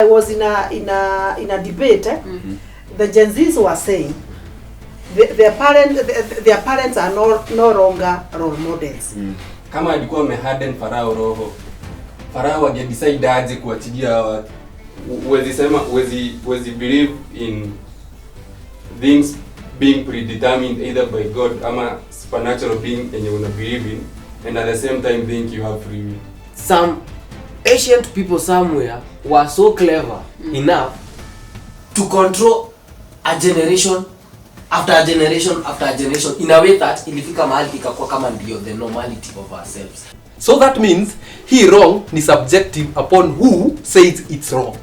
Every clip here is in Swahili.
I was in a debate. The Gen Zs were saying their parents are no longer role models. Kama alikuwa ameharden Farao roho, Farao angedecide aje kuachilia watu. Uwezi believe in things being predetermined either by God ama supernatural being yenye una believe in, and at the same time think you have free will. Some ancient people somewhere were so clever enough to control a generation after a generation after a generation in a way that ilifika mahali ikakuwa kama ndio the normality of ourselves. So that means he wrong ni subjective upon who says it's wrong.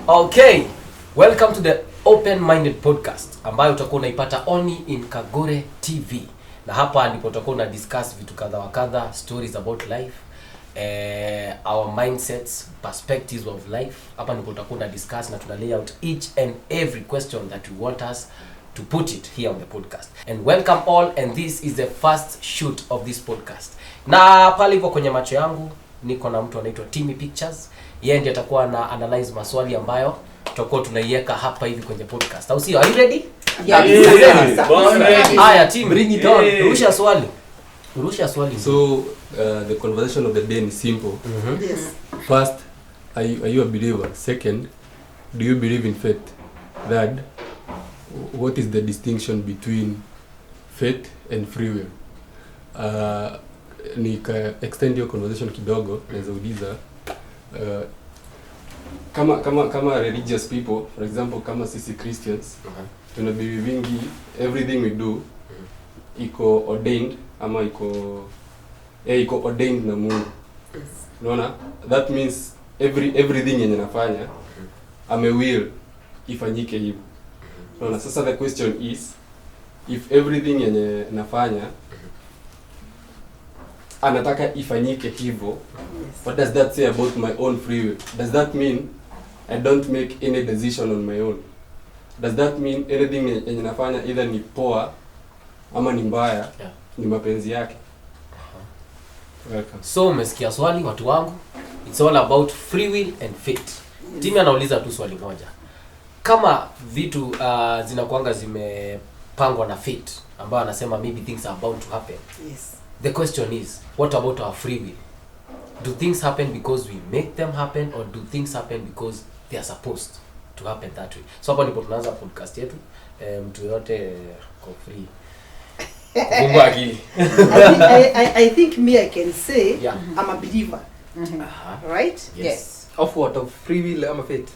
Okay, welcome to the Open-Minded Podcast ambayo utakuwa unaipata only in Kagure TV. Na hapa ndipo tutakuwa na discuss vitu kadha wa kadha, stories about life, our mindsets, perspectives of life. Hapa ndipo tutakuwa na discuss na tuna lay out each and every question that you want us to put it here on the podcast. And welcome all, and this is the first shoot of this podcast. Na pale hivyo kwenye macho yangu niko na mtu anaitwa Timmy Pictures. Yeye ndiye atakuwa na analyze maswali ambayo tutakuwa tunaiweka hapa hivi kwenye podcast. Au sio? Are you ready? Yes. Aya, team, bring it on. Rusha swali. So the conversation of the day is simple. Yes. First, are you a believer? Second, do you believe in faith? Third, what is the distinction between faith and free will? Nika extend your conversation kidogo, naweza uliza kama religious people, for example, kama sisi Christians, tuna believe everything we do iko ordained ama iko ordained na Mungu. Unaona? That means everything yenye nafanya will ifanyike hivyo. Unaona? Sasa the question is, if everything yenye nafanya anataka ifanyike hivyo, what does that say about my own free will? Does that mean I don't make any decision on my own? Does that mean anything yenye nafanya either ni poa ama ni mbaya, ni mapenzi yake? Welcome. So umesikia swali watu wangu. It's all about free will and fate. Timi anauliza tu swali moja. Kama vitu zinakuanga zimepangwa na fate, ambayo anasema maybe things are bound to happen. Yes. The question is, what about our free will? Do things happen because we make them happen, or do things happen because they are supposed to happen that way? So hapa ndipo tunaanza podcast yetu. Mtu yote kwa free. Mungu akili. I think me I can say Yeah. I'm a believer. Right? Yes. Of what? Of free will ama faith?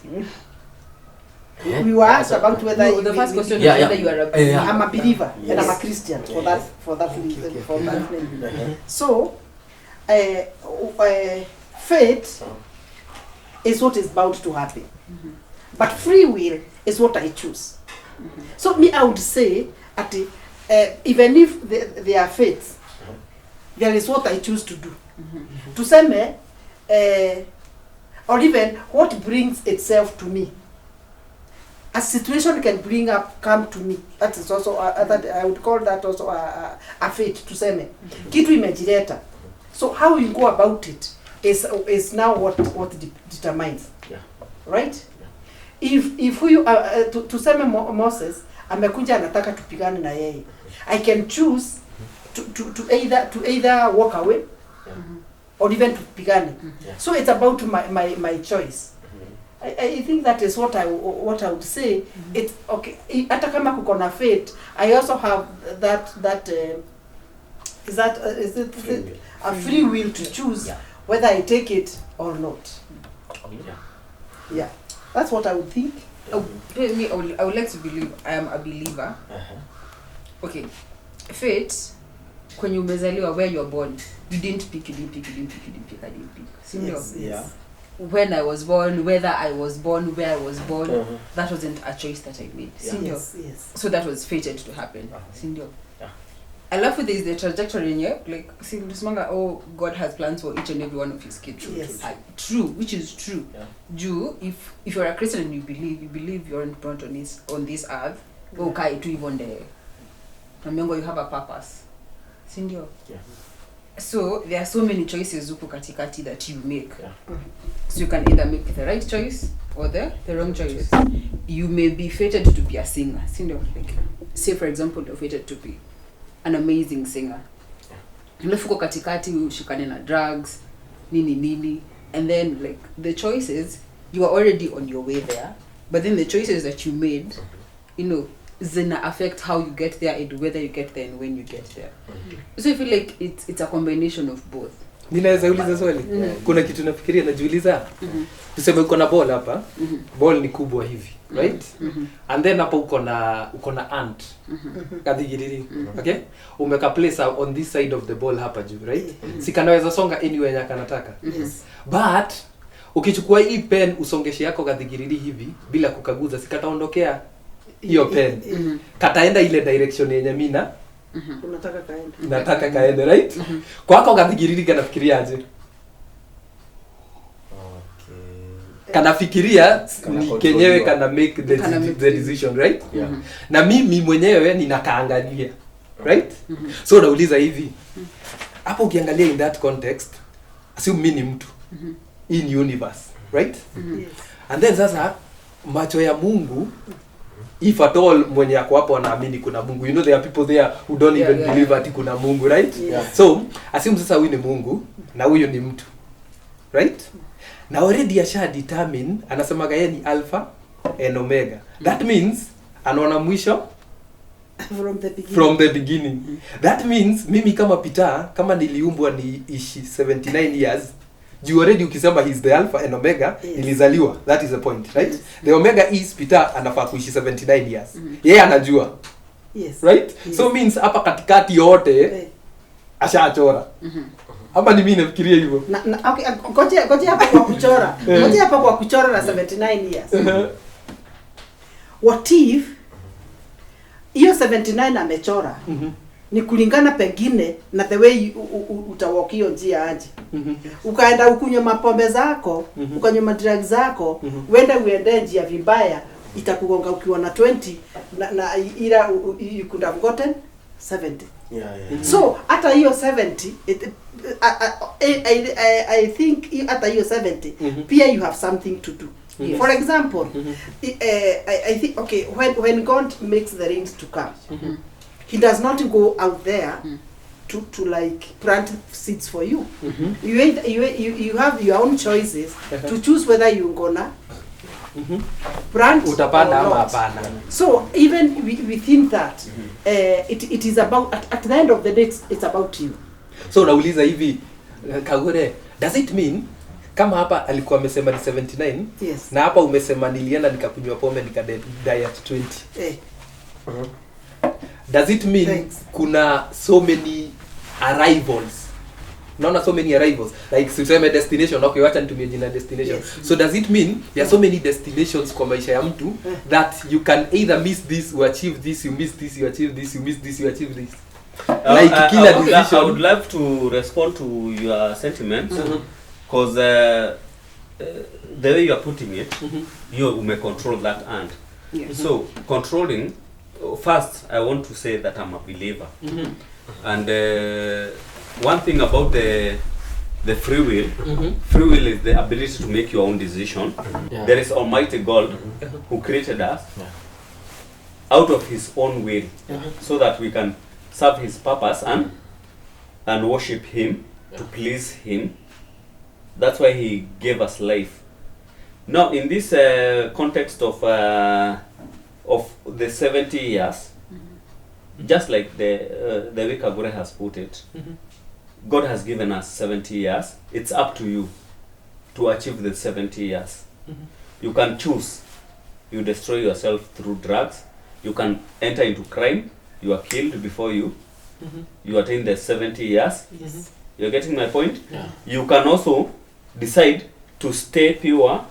We were asked about whether the first question is Yeah, whether you are a believer. I'm a believer and I'm a Yes. Christian for Yeah. that Okay, reason. okay, For okay. that reason. So, faith is what is bound to happen, but free will is what I choose. So me, I would say that even if they are faith, there is what I choose to do. To say or even what brings itself to me. A situation can come to me. That is also that I would call that also a fate. To say kitu imejileta. So how you go about it is now what determines. Yeah. Right? Yeah. If you to say Moses amekuja anataka tupigane na yeye, I can choose to either walk away or even tupigane. Yeah. So it's about my choice. I think that is what I would say. It's okay. Hata kama kuko na fate, I also have that is it a free will to choose whether I take it or not. Yeah, that's what I would think. Me, I would like to believe I am a believer. Okay, fate, when you umezaliwa, where you're born, you didn't pick. I didn't pick. Yes, yes. When I was born, whether I was born, where I was born, that wasn't a choice that I made. Yes, yes. So that was fated to happen. Sindio. alafu there is the trajectory yenye like see msemanga oh God has plans for each and every one of his kids. Yes. True, which is true. Yeah. Juu if you're a Christian and you believe you're brought on this earth, okay, to even the Namengo, you have a purpose. Sindio? Yeah. So there are so many choices huko katikati that you make. Yeah. So you can either make the right choice or the wrong choice. You may be fated to be a singer. Sindio? Like, say for example you're fated to be an amazing singer. Alafu huko katikati ushikane na drugs, nini, and then like the choices, you are already on your way there, but then the choices that you made, you know, zina affect how you get there and whether you get there and when you get there. So I feel like it's a combination of both. Ninaweza uliza swali? Kuna kitu nafikiria najiuliza. Tuseme uko na ball hapa. Ball ni kubwa hivi, right? And then hapa uko na ant. Kadigiriri. Okay? Umeka place on this side of the ball hapa juu, right? Si kanaweza songa anywhere ya kanataka. Yes. But ukichukua hii pen usongeshe yako kadigiriri hivi bila kukaguza sikataondokea hiyo pen. Kataenda ile direction yenye mimi Unataka kaende. nataka kaende, right? Kwako kadigiriri kanafikiriaje? Kanafikiria ni kenyewe kana make the decision, right? Na mimi mwenyewe ninakaangalia, right? So nauliza hivi, hapo ukiangalia in that context, assume mimi ni mtu in universe, right? Yes. And then sasa macho ya Mungu, if at all mwenye yako hapo anaamini kuna Mungu, you know there are people there who don't even believe ati kuna Mungu, right? So assume sasa huyu ni Mungu na huyu ni mtu, right? Na already asha determine, anasema yeye ni alpha and omega. That means anaona mwisho from the beginning. That means mimi kama Peter, kama niliumbwa ni ishi 79 years, you already ukisema he's the alpha and omega, nilizaliwa. That is the point, right? The omega is Peter anafaa kuishi 79 years. Yeye anajua. Yes. Right? So means hapa katikati yote ashachora. Hapa ni mimi nafikiria hivyo. Okay, ngoja hapa kwa kuchora. Ngoja hapa kwa kuchora na 79 years. What if hiyo 79 amechora? Ni kulingana pengine na the way utawalk hiyo njia aje. Ukaenda ukunywa mapombe zako, ukanywa madrugs zako, uende njia vibaya, itakugonga ukiwa na 20 na ila you could have gotten 70. So hata hiyo 70 I think hata hiyo 70 pia you have something to do. For example, I think okay, when God makes the rains to come, he does not go out there to like plant seeds for you. You have your own choices to choose whether you're gonna plant utapanda or ama not. hapana. So even within that, it is about at the end of the day it's about you. So nauliza hivi, Kagure, does it mean kama hapa alikuwa amesema ni 79, Yes. na hapa umesema nilienda nikakunywa pombe diet 20. Does it mean kuna so many arrivals? Naona so many arrivals. Like tuseme destination, okay, wacha nitumie jina destination. Yes. So does it mean there are so many destinations kwa maisha ya mtu that you can either miss this, you achieve this, you miss this, you achieve this, you miss this, you achieve this. Like kila decision. I would love to respond to your sentiments because the way you are putting it, you may control that end. So controlling, first I want to say that I'm a believer. And one thing about the free will, free will is the ability to make your own decision. There is Almighty God who created us out of His own will, so that we can serve His purpose and worship Him, to please Him. That's why He gave us life. Now, in this context of the 70 years, just like the way Kagure has put it, God has given us 70 years. It's up to you to achieve the 70 years. You can choose. You destroy yourself through drugs. You can enter into crime. You are killed before you attain the 70 years. Yes. You're getting my point? You can also decide to stay pure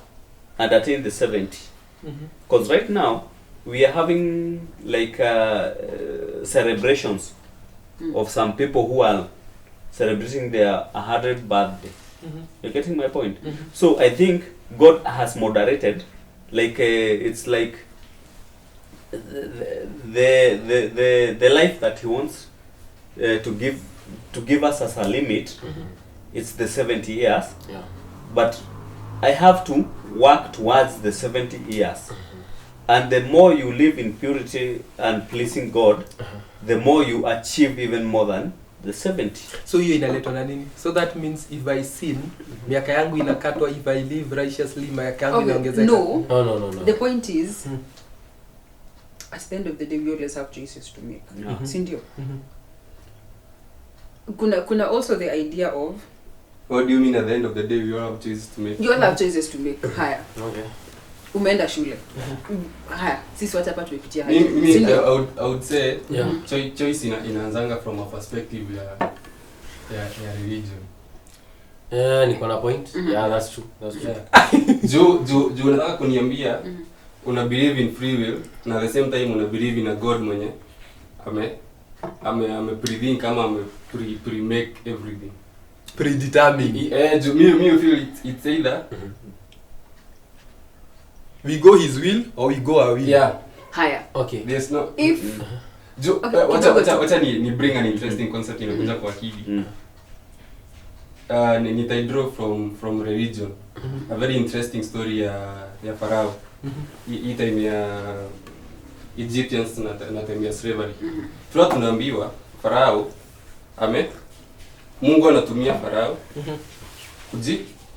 and attain the 70. Because right now, we are having like celebrations of some people who are celebrating their 100th birthday. You're getting my point? So I think God has moderated, like it's like the life that He wants to give us as a limit. It's the 70 years. Yeah. But I have to work towards the 70 years. And the more you live in purity and pleasing God, the more you achieve even more than the 70. So hiyo inaletwa na nini? So that means if I sin, miaka yangu inakatwa. If I live righteously, miaka yangu inaongezeka. No. No. The point is, at the end of the day, we always have choices to make. Sindio? Kuna also the idea of, What do you mean at the end of the day we all have choices to make? you all have choices to make. Haya. Okay. Umeenda shule. Haya. Sisi watu hapa tumepitia haya. I would say choice inaanzanga from a perspective ya religion. Yeah, niko na point. Yeah, that's true. Juu unataka kuniambia una believe in free will na at the same time una believe in a God mwenye ame pre-think kama ame pre-make everything. Predetermined. Me feel it's either we go His will or we go our will. Yeah. Haya. Okay. There's no If wacha ni bring an interesting concept inakuja kwa akili. Nita draw from religion. A very interesting story ya Pharaoh. Hii time ya Egyptians na time ya slavery. Tunaambiwa Pharaoh Mungu anatumia Pharaoh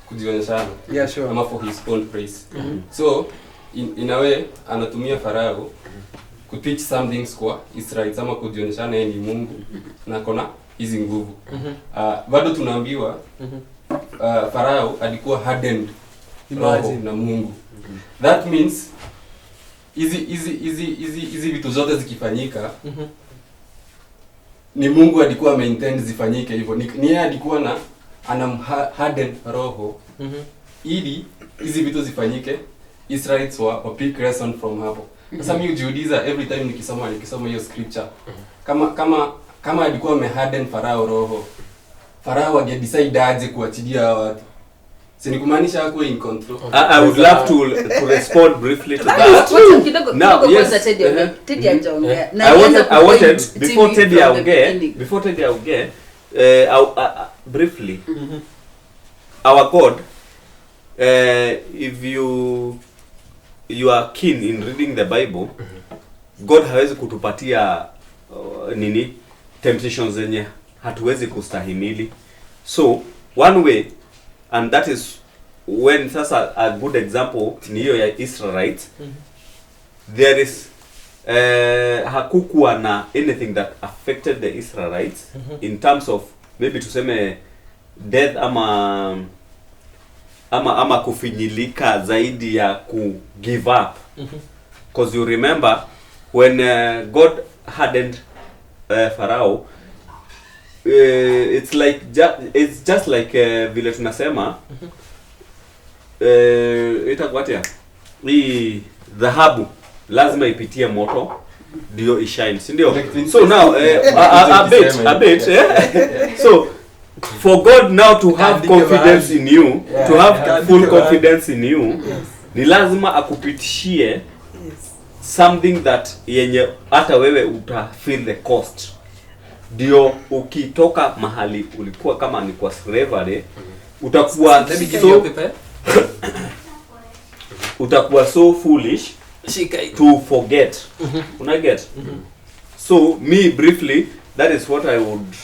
kujionyeshana. Yeah, sure. Ama for his own praise. So in a way anatumia Pharaoh ku teach something kwa Israel ama kujionyeshana yeye ni Mungu na kona hizi nguvu. Bado tunaambiwa Pharaoh alikuwa hardened na Mungu. That means hizi vitu zote zikifanyika ni Mungu alikuwa ameintend zifanyike hivyo. Ni yeye alikuwa harden roho ili hizi vitu zifanyike. Israelites wa pick lesson from hapo. Sasa mimi hujiuliza every time nikisoma hiyo scripture kama alikuwa ameharden Farao roho, Farao angedecide aje kuachilia watu. Si ni kumaanisha hakuwa in control. I would love to respond briefly to that. Now, yes. Teddy hajaongea. I wanted before Teddy aongee, briefly. Our God, if you are keen in reading the Bible, God hawezi kutupatia temptations zenye hatuwezi kustahimili. So one way, and that is when sasa a good example ni hiyo ya Israelites, there is hakukuwa na anything that affected the Israelites in terms of maybe tuseme death ama kufinyilika zaidi ya ku give up. Because you remember when God hardened Pharaoh, it's just like vile tunasema itakuatia hii dhahabu lazima ipitie moto ndio ishine, si ndio? So now a bit so for God now to have confidence in you, to have full confidence in you, ni lazima akupitishie something that yenye hata wewe uta feel the cost. Ndio ukitoka mahali ulikuwa kama ni kwa slavery, utakuwa so foolish to forget. Una get? So me briefly, that is what I would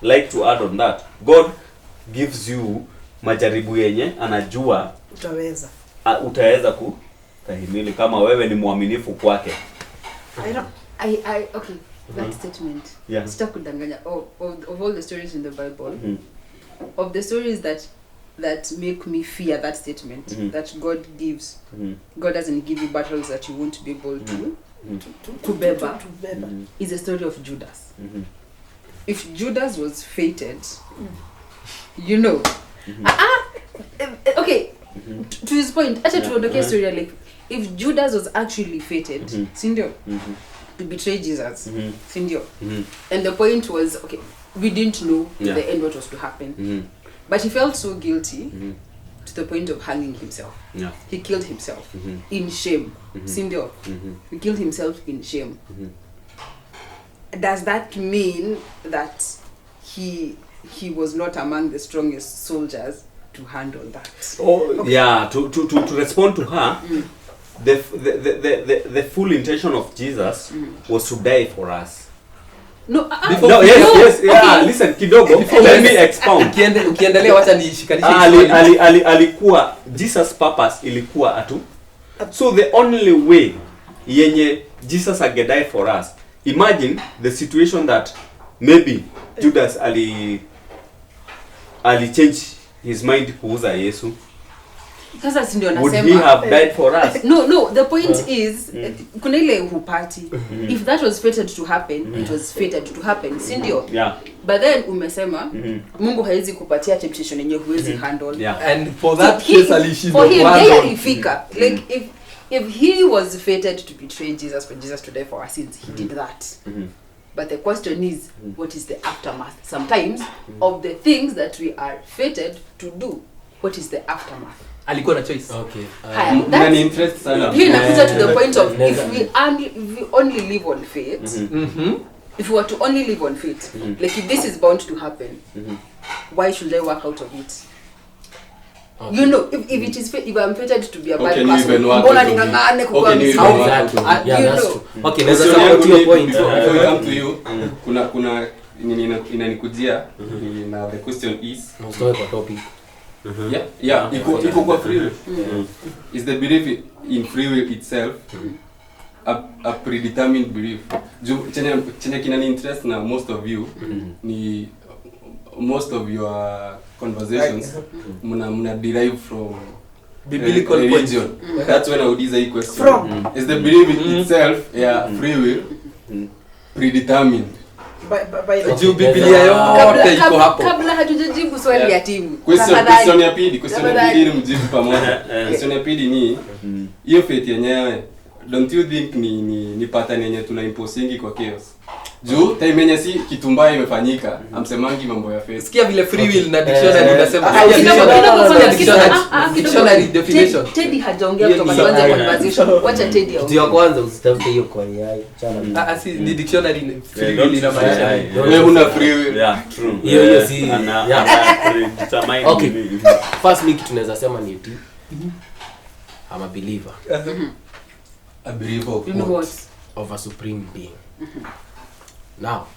like to add on that. God gives you majaribu yenye anajua utaweza kustahimili kama wewe ni mwaminifu kwake. Okay, that statement. Yeah. Sitakudanganya of all the stories in the Bible, of the stories that make me fear that statement, that God gives. God doesn't give you battles that you won't be able to beba. Is the story of Judas. If Judas was fated, you know, okay, to his point, actually to the story, like if Judas was actually fated, sindio, to betray Jesus. Mhm. Sindio. Mhm. And the point was, okay, we didn't know Yeah. the end what was to happen. Mhm. But he felt so guilty Mhm. to the point of hanging himself. Yeah. He killed himself Mhm. in shame. Mhm. Sindio. Mhm. He killed himself in shame. Mhm. Does that mean that he was not among the strongest soldiers to handle that? Oh, yeah. To respond to her, the full intention of Jesus was to die for us. No, No, yes, no, yes, yeah. okay. Listen, kidogo. Let me expound. Ukiendelea wacha nishikanishe. Alikuwa Jesus purpose ilikuwa atu. So the only way yenye Jesus agedie for us. Imagine the situation that maybe Judas ali change his mind kuuza Yesu. Sasa si ndio Would he nasema. have died for us? No, the point is kuna ile hupati. If that was fated to happen, it was fated to happen, si ndio? Yeah. But then umesema Mungu haizi kupatia temptation yenye huwezi handle. Yeah. And for that So case alishindwa for him, kuhandle. yeye alifika. Like if he was fated to betray Jesus for Jesus to die for our sins, he did that. But the question is, what is the aftermath? Sometimes of the things that we are fated to do, what is the aftermath? Alikuwa na choice. Okay. Haya, Mnani that's interest sana. here inakuja to the point of Never. if we only live on faith, if we were to only live on faith, like if this is bound to happen, why should I work out of it? Okay. You know, if it is if I'm fated to be a bad Okay, person, even work mbona out of it. ningangane Okay, kukuwa ni even mzuri? work How out that? of it. Yeah, You that's know. true. Okay, let's Question yangu support ni, your point. before we come to you, kuna inanikujia na the question is Mstoe kwa topic. yeah iko kwa free will. Is the belief in free will itself a predetermined belief? Chenye kinani interest na most of you ni most of your conversations muna derive from Biblical religion. That's when I would hii question. Is the belief in itself free will predetermined? By the Juu Biblia yote iko hapo. Kabla hatujajibu swali ya timu. Question ya pili ili mjibu pamoja. Question ya pili ni hiyo faith yenyewe, don't you think ni pattern yenye tuna imposingi kwa chaos? Juu time yenye si kitu mbaya imefanyika, amsemangi mambo ya faith. Sikia vile free will na dictionary unasema. Dictionary definition. Teddy hajaongea kutoka kwanza conversation. Wacha Teddy Kitu aongee. ya kwanza usitafute hiyo kwa AI. Chana. Si ni dictionary free will inamaanisha. Wewe una free will. Yeah, true. Hiyo si. Determine. Okay. First me kitu naweza sema ni eti I'm a believer A believer of You know what? what? of a supreme being. Now,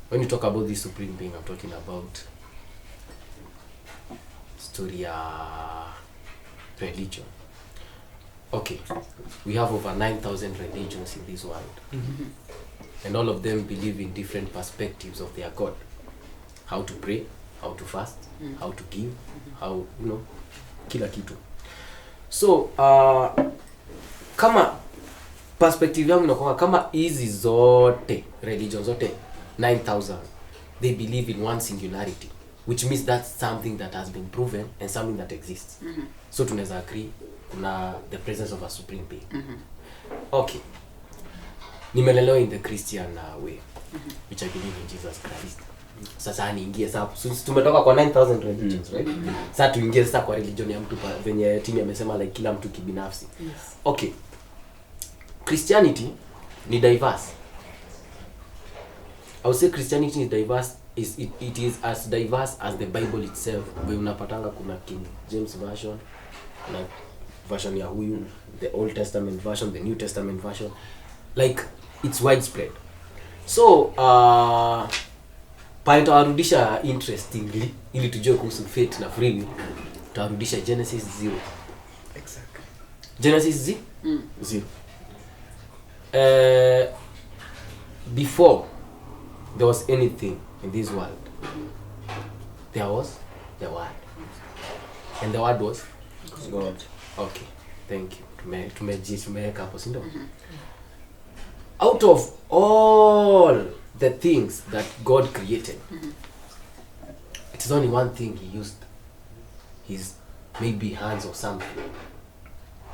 when you talk about this supreme being, I'm talking about story religion. Okay, we have over 9,000 religions in this world, and all of them believe in different perspectives of their God. How to pray, how to fast, how to give, how, kila kitu. So kama perspective yangu inakuwa kama hizi zote religions zote 9,000 they believe in one singularity, which means that's something that has been proven and something that exists. So tunaweza agree kuna the presence of a supreme being. Okay, nimelelewa in the Christian way, which I believe in Jesus Christ. Sasa niingie sasa, tumetoka kwa 9,000 religions, right? Sasa tuingie sasa kwa religion ya mtu venye timu amesema like kila mtu kibinafsi. Okay, Christianity ni diverse. I would say Christianity is diverse. It is as diverse as the Bible itself. Where unapatanga kuna King James version, na version ya huyu, the Old Testament version, the New Testament version. Like it's widespread. So pale tawarudisha interestingly ili tujue kuhusu faith na free will. Tawarudisha Genesis 0. Exactly. Genesis 0. Before there was anything in this world, there was the Word, and the Word was God. Okay, thank you. Tumeweka hapo, si ndio? Out of all the things that God created, it is only one thing He used His maybe hands or something,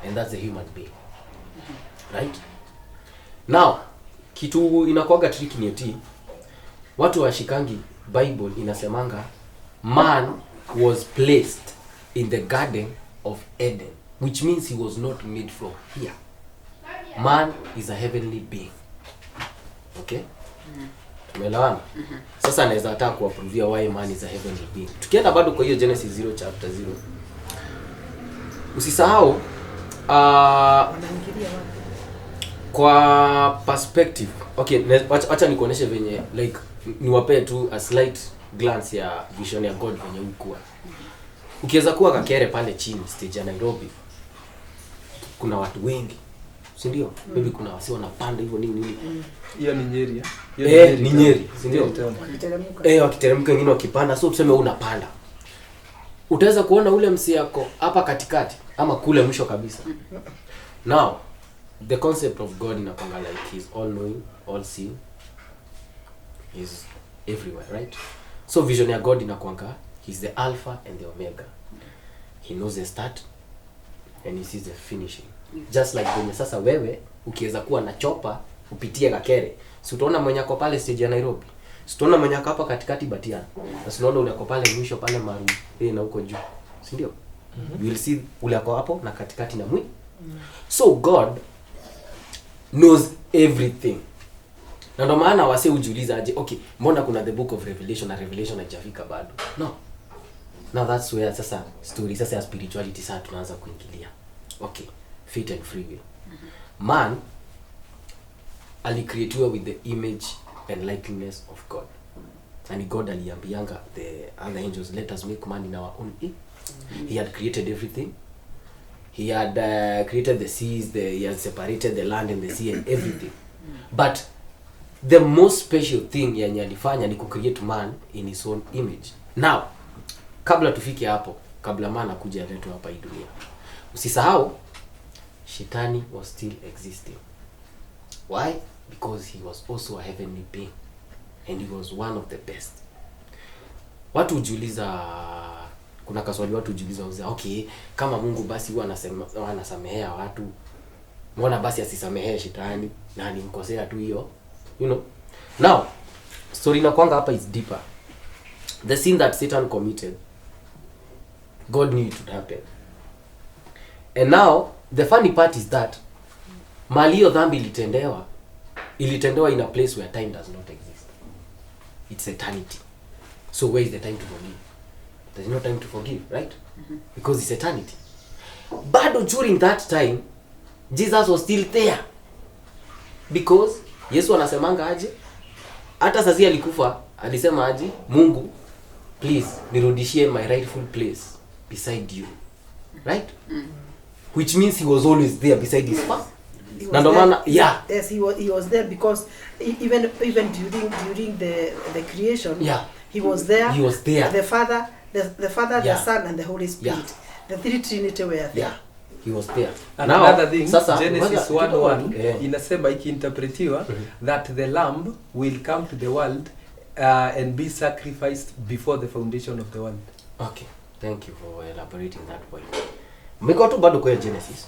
and that's a human being, right? Now kitu inakuwaga tricky ni eti watu washikangi Bible inasemanga man was placed in the garden of Eden, which means he was not made from here. Man is a heavenly being. Okay? Tumeelewana? Sasa naweza hata kuaprovia why man is a heavenly being. Tukienda bado kwa hiyo Genesis 0 chapter 0. Usisahau kwa perspective. Okay, acha nikuoneshe venye like niwape tu a slight glance ya vision ya God venye ukua. Ukiweza kuwa Kakere pale chini stage ya Nairobi, kuna watu wengi, si ndio? Maybe kuna wasi wanapanda hivyo nini. Hiyo ni Nyeri. Ni Nyeri, si ndio? Wakiteremka wengine wakipanda, so tuseme unapanda. Utaweza kuona ule msi yako hapa katikati ama kule mwisho kabisa. Now, the concept of God inapanga like he's all knowing, all seeing. He's everywhere, right? So vision ya God inakwanga he's the alpha and the omega. He knows the start and he sees the finishing. Just like when sasa wewe ukiweza kuwa na chopa upitie Kakere, si utaona mwenye ako pale stage ya Nairobi, si utaona mwenye ako hapa katikati Batia, na si unaona ule ako pale mwisho pale Maru na huko juu, si ndio? You will see ule ako hapo na katikati na mwi. So God knows everything. Na ndio maana wase ujiuliza aje, okay, mbona kuna the book of Revelation na Revelation haijafika bado? No. Now that's where sasa story sasa ya spirituality sasa tunaanza kuingilia. Okay, fate and free will. Man alicreatiwa with the image and likeness of God. And God aliambianga the other angels, let us make man in our own image. He had created everything. He had created the seas, he had separated the land and the sea and everything. But the most special thing yenye alifanya ni kucreate man in his own image. Now, kabla tufike hapo, kabla man akuja letu hapa hii dunia, usisahau Shetani was still existing. Why? Because he was also a heavenly being and he was one of the best. Watu ujiuliza, kuna kaswali watu ujiuliza, okay, kama Mungu basi huwa anasamehea watu, mbona basi asisamehee Shetani na alimkosea tu hiyo? You know. Now, story na kwanga hapa is deeper. The sin that Satan committed, God knew it would happen. And now, the funny part is that malio dhambi ilitendewa in a place where time does not exist. It's eternity. So where is the time to forgive? There's no time to forgive, right? Because it's eternity. But during that time, Jesus was still there. Because Yesu anasemanga aje? Hata sasa alikufa, alisema aje? Mungu, please nirudishie my rightful place beside you. Right? Which means he was always there beside his father. Yes, he was there because even during the creation, he was there. He was there. The Father, the Son, and the Holy Spirit. The three Trinity were there. Yeah. He was there. And now, another thing, Genesis 1:1 inasema ikiinterpretiwa that the lamb will come to the world and be sacrificed before the foundation of the world. Okay, thank you for elaborating that point. Mko tu bado kwa Genesis.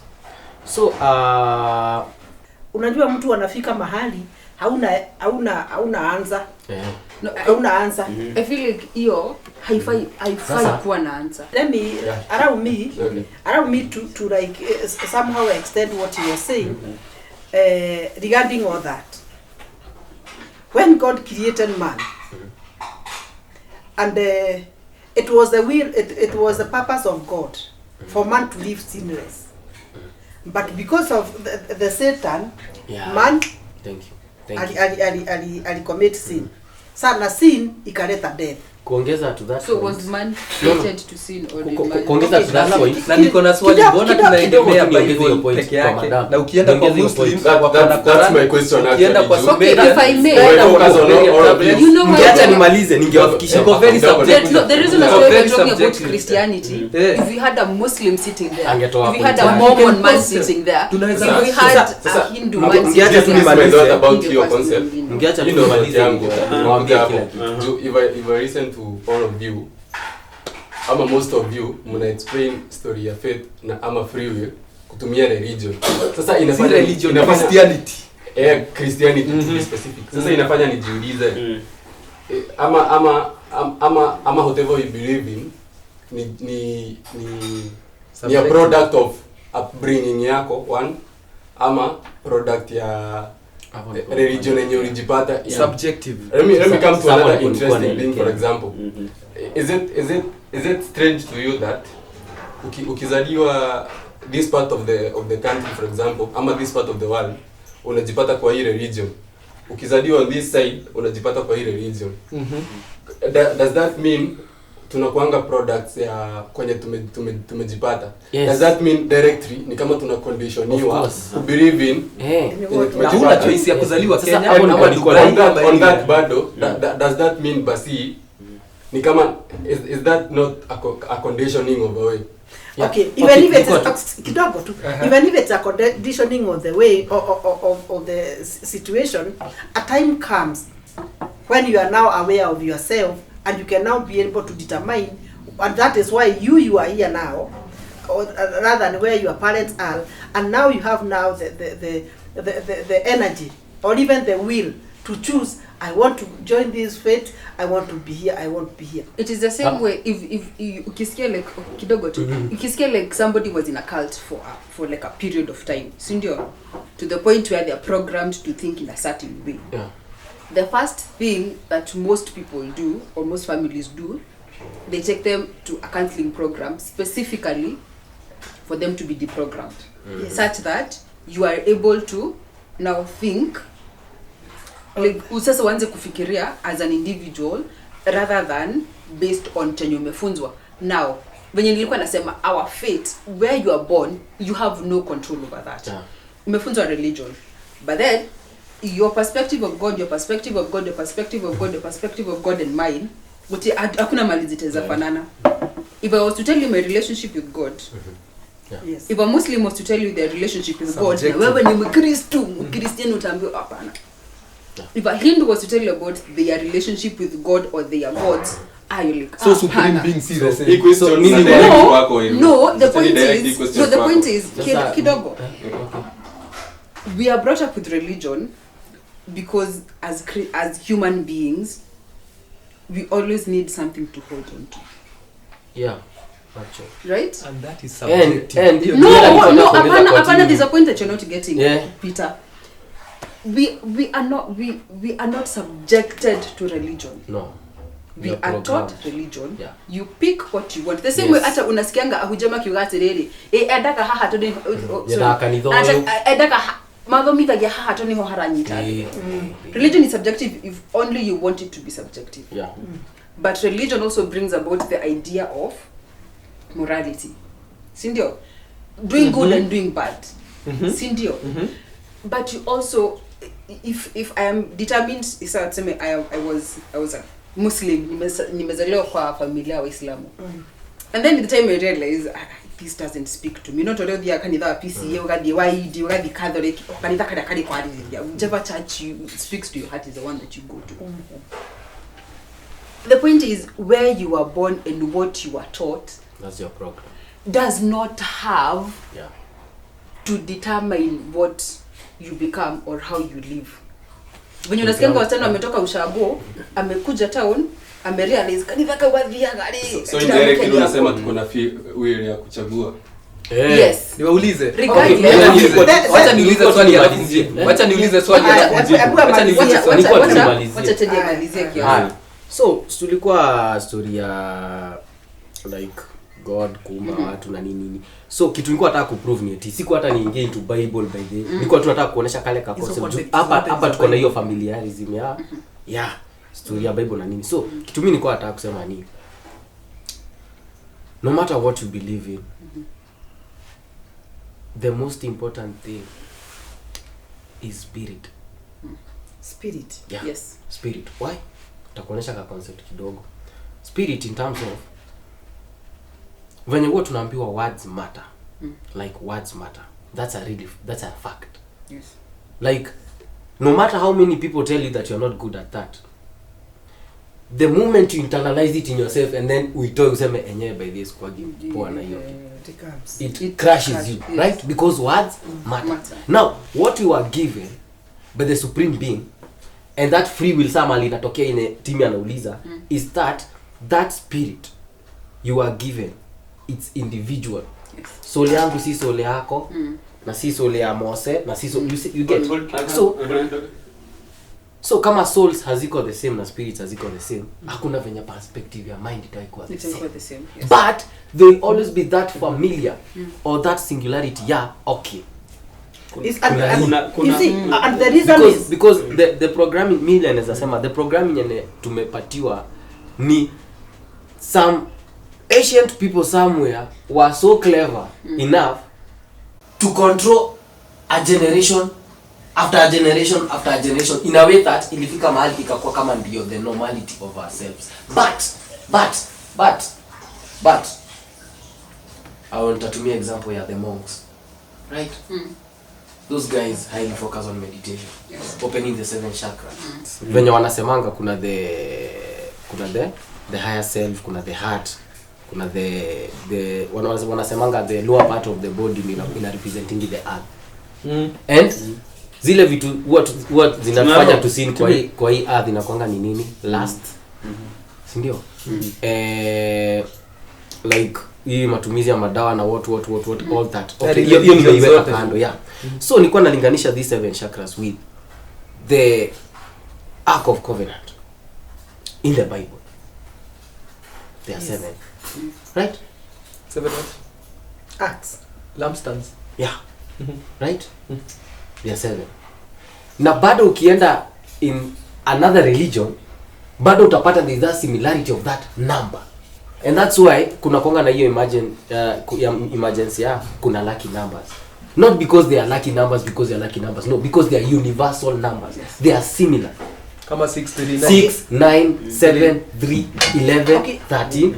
So unajua mtu anafika mahali hauna answer. No, hauna answer. I feel like hiyo haifai kuwa na answer. Let me allow me to like somehow extend what you were saying regarding all that. When God created man, and it was the will, it was the purpose of God for man to live sinless. But because of the Satan, man ali commit sin. Sana sin ikaleta death. Kuongeza to that. So was man created to sin or did man? Kuongeza to that point. Na niko na swali, mbona tunaendelea Bible peke yake? Na ukienda kwa Muslims that's my question actually. Ukienda kwa Ningeacha nimalize, ningewafikisha. The reason we're talking about Christianity, if we had a Muslim sitting there, if we had a Mormon man sitting there, if we had a Hindu man sitting there, ningeacha tu nimalize about your concept. Ningeacha tu nimalize, niwaambie kila kitu. If I listen to all of you, ama most of you, muna explain story ya faith na ama free will kutumia religion. Sasa inafanya religion na Christianity. Christianity to be specific. Sasa inafanya nijiulize ama whatever you believe in ni a product of upbringing yako one ama product ya religion yenye ulijipata subjective. Let me come to another interesting thing. For example, is it strange to you that ukizaliwa this part of the country, for example, ama this part of the world, unajipata kwa hii religion, ukizaliwa on this side unajipata kwa hii religion, does that mean tunakuanga products ya kwenye tumejipata? Yes. Does that mean directly ni kama tuna conditioniwa to believe in Hakuna choice ya kuzaliwa Sasa Kenya hapo ama ni on that bado does that mean basi ni kama is that not a conditioning of the way? Okay, even if it's kidogo tu, even if it's a conditioning of the way of the situation, a time comes when you are now aware of yourself and you can now be able to determine, and that is why you are here now, or rather than where your parents are, and now you have now the energy or even the will to choose. I want to join this faith. I want to be here. I want to be here. It is the same way if ukisikia like kidogo tu, ukisikia like somebody was in a cult for like a period of time, sindio, to the point where they are programmed to think in a certain way. Yeah. The first thing that most people do, or most families do, they take them to a counseling program specifically for them to be deprogrammed, such that you are able to now think like usasa uanze kufikiria as an individual rather than based on chenye umefunzwa. Now venye nilikuwa nasema, our fate, where you are born, you have no control over that. Umefunzwa religion, but then your perspective of God, your perspective of God, your perspective of God, your perspective of God and mine, hakuna mali zitaweza fanana. If I was to tell you my relationship with God, Yes. if a Muslim was to tell you their relationship with God, na wewe ni Mkristo, Mkristiano utaambiwa hapana. If a Hindu was to tell you about their relationship with God or their gods, you're like, so supreme being see the same. No, the point is kidogo. We are brought up with religion because as human beings, we always need something to hold on to. Yeah. Actually. Right? And that is subjective. And no, apana, there's a point that you're not getting, Peter. We are not subjected to religion. No. We are taught religion. Yeah. You pick what you want. The same way hata unasikianga ahujama kiugate riri. Edaka haha to edaka mathomithagia haha to niho haranyita. Religion is subjective if only you want it to be subjective. Yeah. But religion also brings about the idea of morality. Sindio? Doing good and doing bad. Sindio? But you also, if I am determined, I was a Muslim, nimezaliwa kwa familia ya Waislamu. And then the time I realized this doesn't speak to me. Not all the kanitha PCA ugadi waidi ugadi Catholic kanitha kada kali kwa whichever church speaks to your heart is the one that you go to. The point is, where you are born and what you are taught, that's your program, does not have to determine what you become or how you live. When you unasikia wasichana wametoka ushago, amekuja town, amerealize kanitha kawadhia gari. So indirectly unasema tuko na will ya kuchagua. Yes. Niwaulize. Wacha niulize swali ya kufunjia. Wacha niulize swali ya kufunjia. Wacha tende malizie kiasi. So, tulikuwa story ya like God kuumba watu na nini. So kitu nilikuwa nataka kuprove ni eti siku hata niingie into Bible by the way. Nilikuwa tunataka kuonesha kale ka concept. Hapa tuko na hiyo familiarism ya story ya Bible na nini. So kitu mimi nilikuwa nataka kusema ni no matter what you believe in, the most important thing is spirit. Spirit. Yeah. Yes. Spirit. Why? Takuonesha ka concept kidogo. Spirit in terms of when you go tunaambiwa words matter. Like words matter. That's a fact. Yes. Like no matter how many people tell you that you're not good at that, the moment you internalize it in yourself and then uitoi useme enyewe by this kwa poa na hiyo, it crashes you, right? Because words matter. Now what you are given by the supreme being, and that free will samali inatokea ine timi anauliza is that spirit you are given, it's individual. Soul yangu si soul yako na si soul ya Mose na si soul, you get so kama souls haziko the same na spirits haziko the same, hakuna venye perspective ya mind itakuwa the same. Yes. But there will always be that familiar or that singularity. Yeah, okay. You see, and the reason because the programming million as asema, the programming yene tumepatiwa ni some ancient people somewhere were so clever enough to control a generation after a generation after a generation in a way that ilifika mahali ikakuwa kama ndio the normality of ourselves. But I want to tumia example ya the monks, right? Those guys highly focus on meditation, opening the 7 chakras. Venye wanasemanga kuna the higher self, kuna the heart, kuna the wanasemanga the lower part of the body ina representing the earth. And zile vitu huwa zinafanya tusini kwa hii earth inakuanga ni nini? Lust. Si ndio? Like hii matumizi ya madawa na what all that. Okay, hiyo nimeiweka kando, yeah. So nilikuwa nalinganisha these 7 chakras with the Ark of Covenant in the Bible. There are 7. Right? 7 acts, lampstands. Yeah. Right? There are 7. Na bado ukienda in another religion, bado utapata there is a similarity of that number. And that's why kuna konga na hiyo emergency ya kuna lucky numbers. Not because they are lucky numbers because they are lucky numbers. No, because they are universal numbers. Yes. They are similar. Kama 6, 9, 7, 3, 11, 13.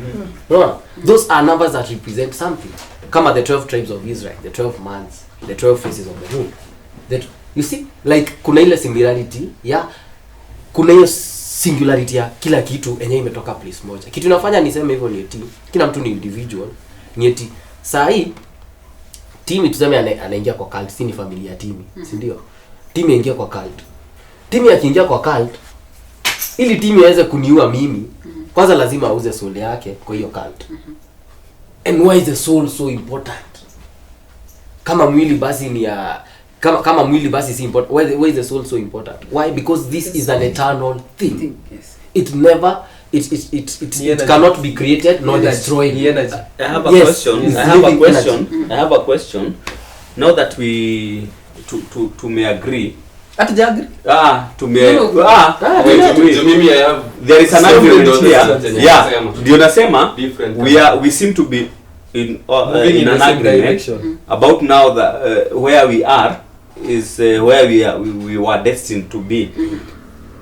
No, those are numbers that represent something. Kama the 12 tribes of Israel, the 12 months, the 12 phases of the moon. That you see, like kuna ile similarity ya kuna hiyo singularity ya kila kitu enye imetoka place moja. Kitu nafanya niseme hivyo ni eti kila mtu ni individual. Ni eti saa hii timu tuseme anaingia kwa cult, si ni familia ya timu, si ndio? Timu ingia kwa cult. Timu yakiingia kwa cult, ili timu iweze kuniua mimi, kwanza lazima auze soul yake kwa hiyo cult. And why is the soul so important? Kama mwili basi ni ya kama mwili basi si important, why is the soul so important? Why? Because this is an eternal thing. Yes. It never it cannot be created nor destroyed. I have a question. I have a question. Now that we to may agree. Agree? Mimi I have. There is an argument here. Yeah. Ndio nasema we seem to be in an agreement about now that where we are is where we were destined to be.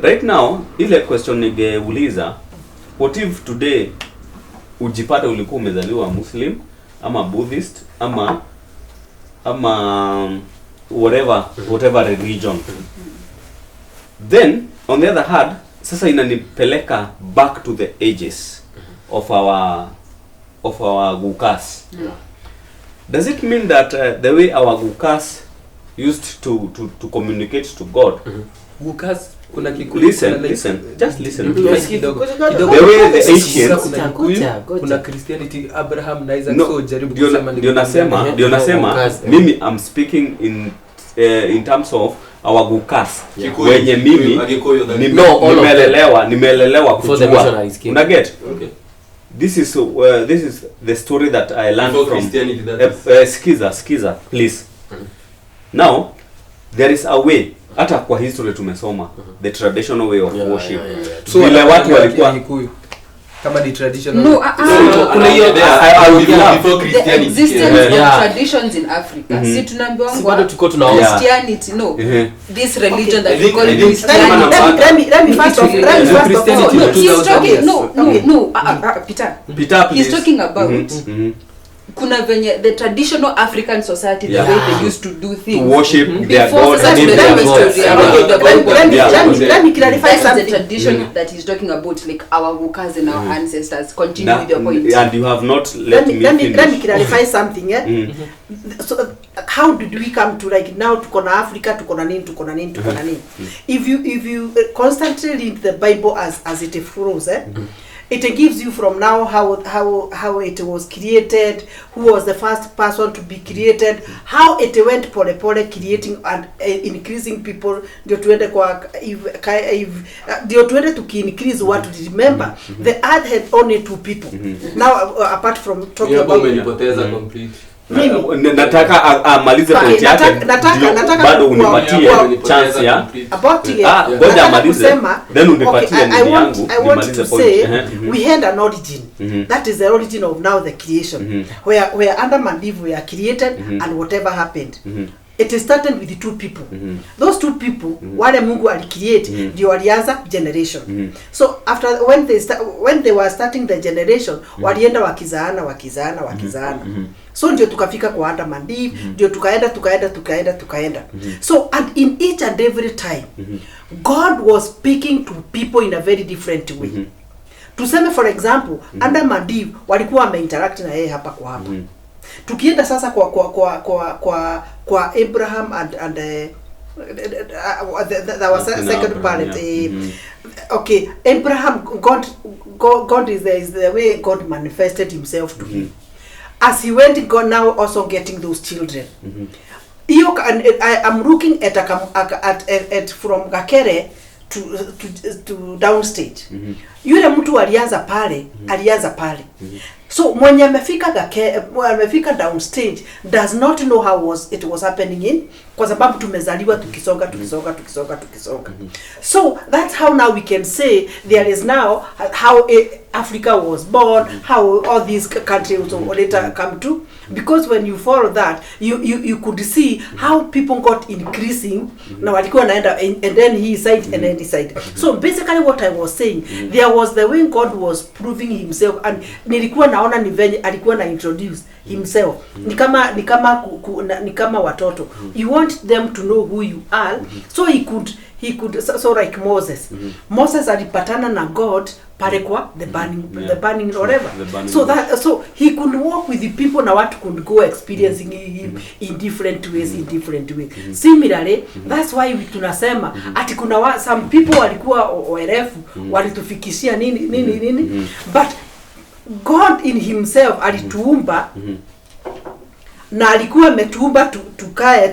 Right now ile question ningeuliza, what if today ujipata ulikuwa umezaliwa Muslim ama Buddhist ama whatever religion, then on the other hand sasa inanipeleka back to the ages of our gukas. Does it mean that the way our gukas used to communicate to God, gukas kuna Kikuyu, listen, just listen. The way the ancients kuna Christianity, Abraham na Isaac, so jaribu kusema ndio nasema mimi I'm speaking in terms of our gukas, wenye mimi nimelelewa kujua. Una get? Okay. This is the story that I learned before from Christianity, skiza please. Now there is a way, hata kwa history tumesoma the traditional way of worship. So vile watu walikuwa Kikuyu kama ni traditional. No, kuna hiyo before the Christianity. existence of traditions in Africa. Si tunaambiwa bado tuko tunaona Christianity, no. This religion that we call I think Christianity. Let me first of He's talking Peter. He's talking about kuna venye the traditional African society, the way they used to do things, to worship their before God. Let me clarify something. The tradition that he's talking about, like our wukas and our ancestors. Continue with your point. And you have not let me clarify something. So how did we come to like now tuko na Africa, tuko na nini. If you constantly read the Bible as it flows, it gives you from now how it was created, who was the first person to be created, how it went pole creating and increasing people. Ndio tuende kwa ndio tuende increase what we remember. The earth had only 2 people. Now apart from talking about complete. Nataka amalize point yake. Nataka bado unipatie chance ya about ngoja amalize then unipatie nini yangu nimalize point. We had an origin. That is the origin of now the creation. Where Adam and Eve were created and whatever happened. It started with the 2 people. Those 2 people wale Mungu alicreate ndio walianza generation. So after when they were starting the generation walienda wakizaana. So ndio tukafika kwa Adam and Eve, ndio tukaenda. So and in each and every time God was speaking to people in a very different way. Tuseme for example Adam and Eve walikuwa wameinteract na yeye hapa kwa hapa. Tukienda sasa kwa Abraham and that was second parent. Okay, Abraham, God is the way God manifested himself to him. As he went, God now also getting those children. I am looking at from Gakere to downstage. Yule mtu alianza pale. So mwenye amefika downstage does not know how it was happening in, kwa sababu tumezaliwa tukisonga. So that's how now we can say there is now how Africa was born, how all these countries later come to, because when you follow that you could see how people got increasing na walikuwa naenda and then he side and then he side. So basically what I was saying, there was the way God was proving himself, and nilikuwa naona ni venye alikuwa na introduce himself. Ni kama watoto. You want them to know who you are. So he could so like Moses. Moses alipatana na God pale kwa the burning whatever. So he could walk with the people na watu could go experiencing him in different ways. Similarly, that's why we tunasema ati kuna some people walikuwa werefu walitufikishia nini but God in himself alituumba na alikuwa ametuumba tukae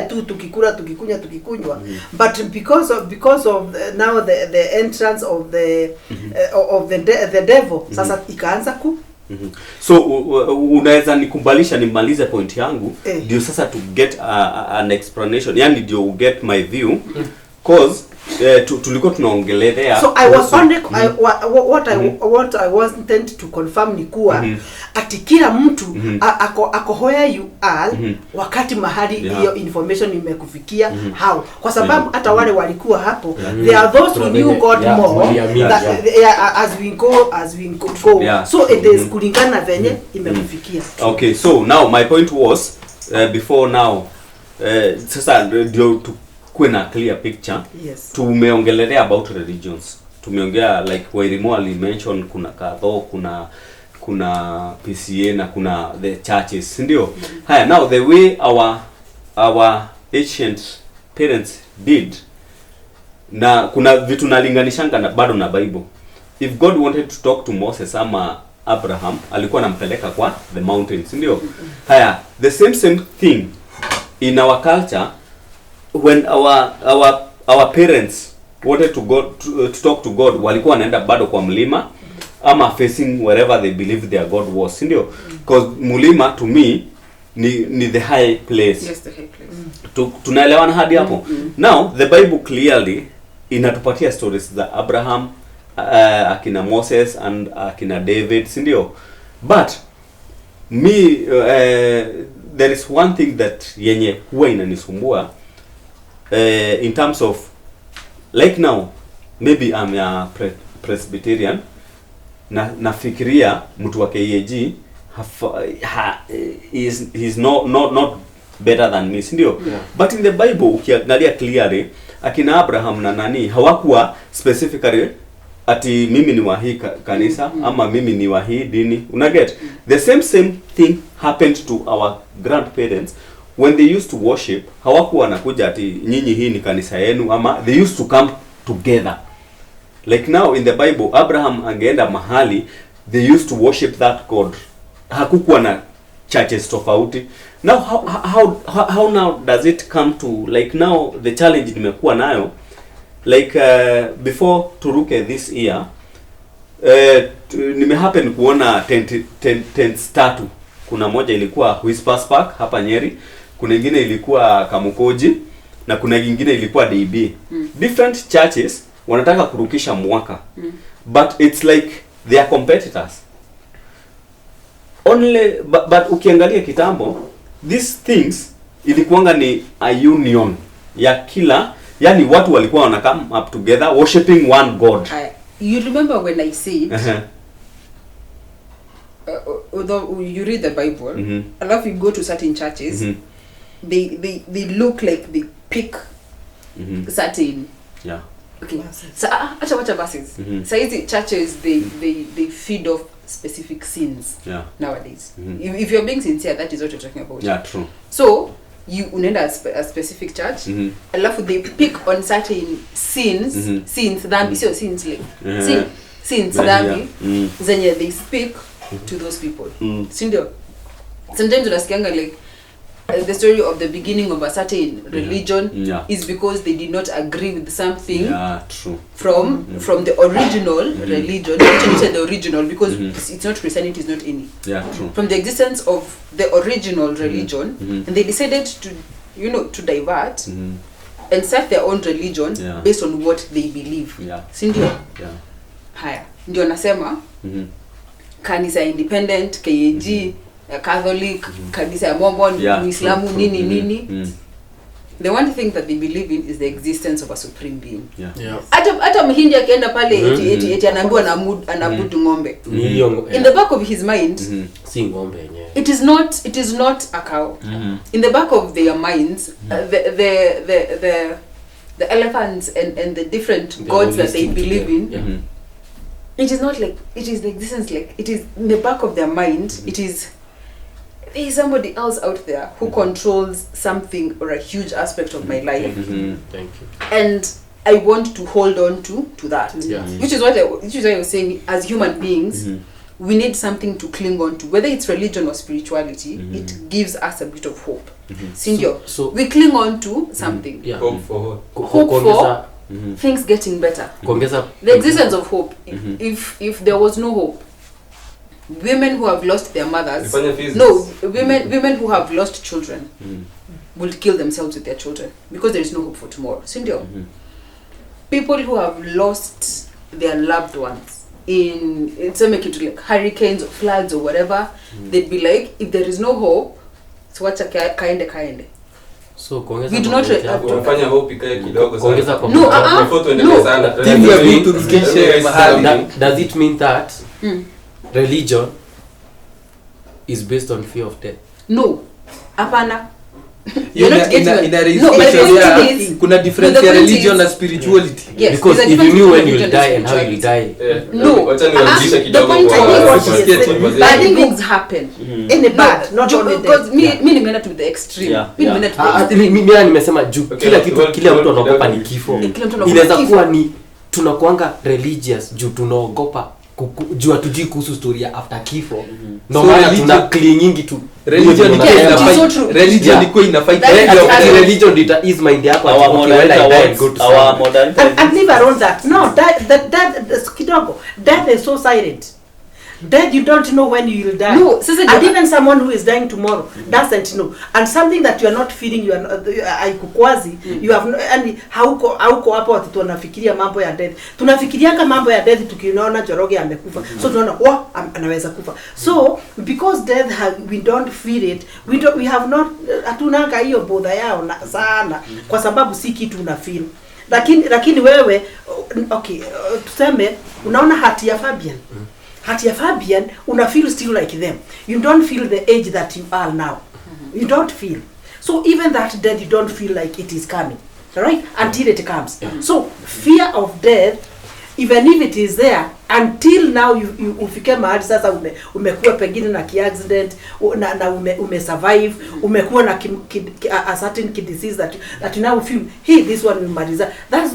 tu tukikula tukikunywa but because of now the entrance of the devil sasa ikaanza ku So unaweza nikubalisha nimalize point yangu ndio sasa to get an explanation, yani ndio get my view cause tulikuwa tunaongelea. So I was only what I wanted to confirm ni kuwa ati kila mtu ako where you are wakati mahali hiyo information imekufikia how, kwa sababu hata wale walikuwa hapo there are those who knew God more as we go so it is kulingana venye imekufikia. Okay, so now my point was before now sasa ndio kuna clear picture. Yes. Tumeongelea about religions. Tumeongea like Wairimu mention kuna Katho, kuna PCA na kuna the churches, ndio? Haya, now the way our ancient parents did, na kuna vitu nalinganishanga na bado na Bible. If God wanted to talk to Moses ama Abraham, alikuwa anampeleka kwa the mountains, ndio? Haya, the same thing in our culture. When our parents wanted to talk to God, walikuwa wanaenda bado kwa mlima ama facing wherever they believed their God was, ndio? Because mlima to me ni the high place. Yes, the high place. Tunaelewana hadi hapo. Now the Bible clearly inatupatia stories za Abraham, akina Moses and akina David, ndio? But me there is one thing that yenye huwa inanisumbua. In terms of like now maybe I'm a Presbyterian nafikiria mtu wa KAG is not better than me, ndio? But in the Bible ukiangalia clearly akina Abraham na nani hawakuwa specifically ati mimi ni wa hii kanisa ama mimi ni wa hii dini, una get? The same thing happened to our grandparents when they used to worship, hawakuwa wanakuja ati nyinyi hii ni kanisa yenu, ama they used to come together. Like now in the Bible, Abraham angeenda mahali, they used to worship that God. Hakukuwa na churches tofauti. Now how now does it come to, like now the challenge nimekuwa nayo, like before turuke this year, nimehappen kuona tents tatu. Kuna moja ilikuwa Whispers Park hapa Nyeri, kuna ingine ilikuwa Kamukoji, na kuna ingine ilikuwa DB. Different churches wanataka kurukisha mwaka. But it's like they are competitors. Only but ukiangalia kitambo, these things ilikuwanga ni a union ya kila, yani watu walikuwa wana come up together worshiping one God. You remember when I said although you read the Bible, and if you go to certain churches, they look like they pick certain okay. So acha verses. So hizi churches they feed off specific sins nowadays. If you're being sincere, that is what you're talking about. Yeah, true. So you unaenda a specific church, alafu they pick on certain sins dhambi, sio sins like sins dhambi zenye they speak to those people. Sindio? Sometimes unasikianga like the story of the beginning of a certain religion is because they did not agree with something from the original religion. Actually said the original because it's not Christianity, it's not any. From the existence of the original religion, and they decided to to divert and start their own religion based on what they believe. Sindio? Haya. Ndio nasema kanisa independent, KAG, Catholic, kanisa ya Mormon, Uislamu, nini. The one thing that they believe in is the existence of a supreme being. Hata Mhindi akienda pale eti anaambiwa anabudu ng'ombe. In the back of his mind, si ng'ombe yenyewe. It is not a cow. In the back of their minds, the elephants and the different gods that they believe in, it is not like, it is the existence, like it is in the back of their mind. It is, there is somebody else out there who controls something or a huge aspect of my life. Thank you. And I want to hold on to that. Which is why I was saying, as human beings, we need something to cling on to. Whether it's religion or spirituality, it gives us a bit of hope. So we cling on to something. Hope for hope for things getting better. The existence of hope. If there was no hope, women who have lost their mothers, women who have lost children will kill themselves with their children because there is no hope for tomorrow. People who have lost their loved ones in some like hurricanes or floods or whatever, they'd be like, if there is no hope, so what's a kaende. So we do not kufanya hope ikae kidogo sana. Does it mean that religion is based on fear of death? No. Hapana. You're not getting it. Kuna difference ya religion na spirituality. Yes, because if you knew when you will die and how you will die. No. The point is bad things happen. In the bad, not only because me nimeenda to the extreme. Mimi nimesema juu kila kitu, kila mtu anaogopa ni kifo. Inaweza kuwa ni tunakuanga religious juu tunaogopa juu hatujui kuhusu story ya after kifo. No maana tuna clinging to religion. Religion iko ina fight. Religion dita is mind yako. I've never wrote that. No, that kidogo. Death is so silent. Death, you don't know when you will die. No, and even someone who is dying tomorrow doesn't know. And something that you are not feeling, you are haikukwazi, you have no, and hauko hapo watu wanafikiria mambo ya death. Tunafikirianga mambo ya death tukiona Njoroge amekufa. So tunaona anaweza kufa. So because death we don't feel it, we have not hatunanga hiyo bodha yao sana kwa sababu si kitu una feel. Lakini wewe okay, tuseme unaona hati ya Fabian, una feel still like them. You don't feel the age that you are now. You don't feel. So even that death, you don't feel like it is coming. Right? Until it comes. So fear of death, even if it is there, until now you ufike mahali sasa umekuwa pengine na accident na umesurvive, umekuwa na a certain disease that you now feel, hey, this one will maliza.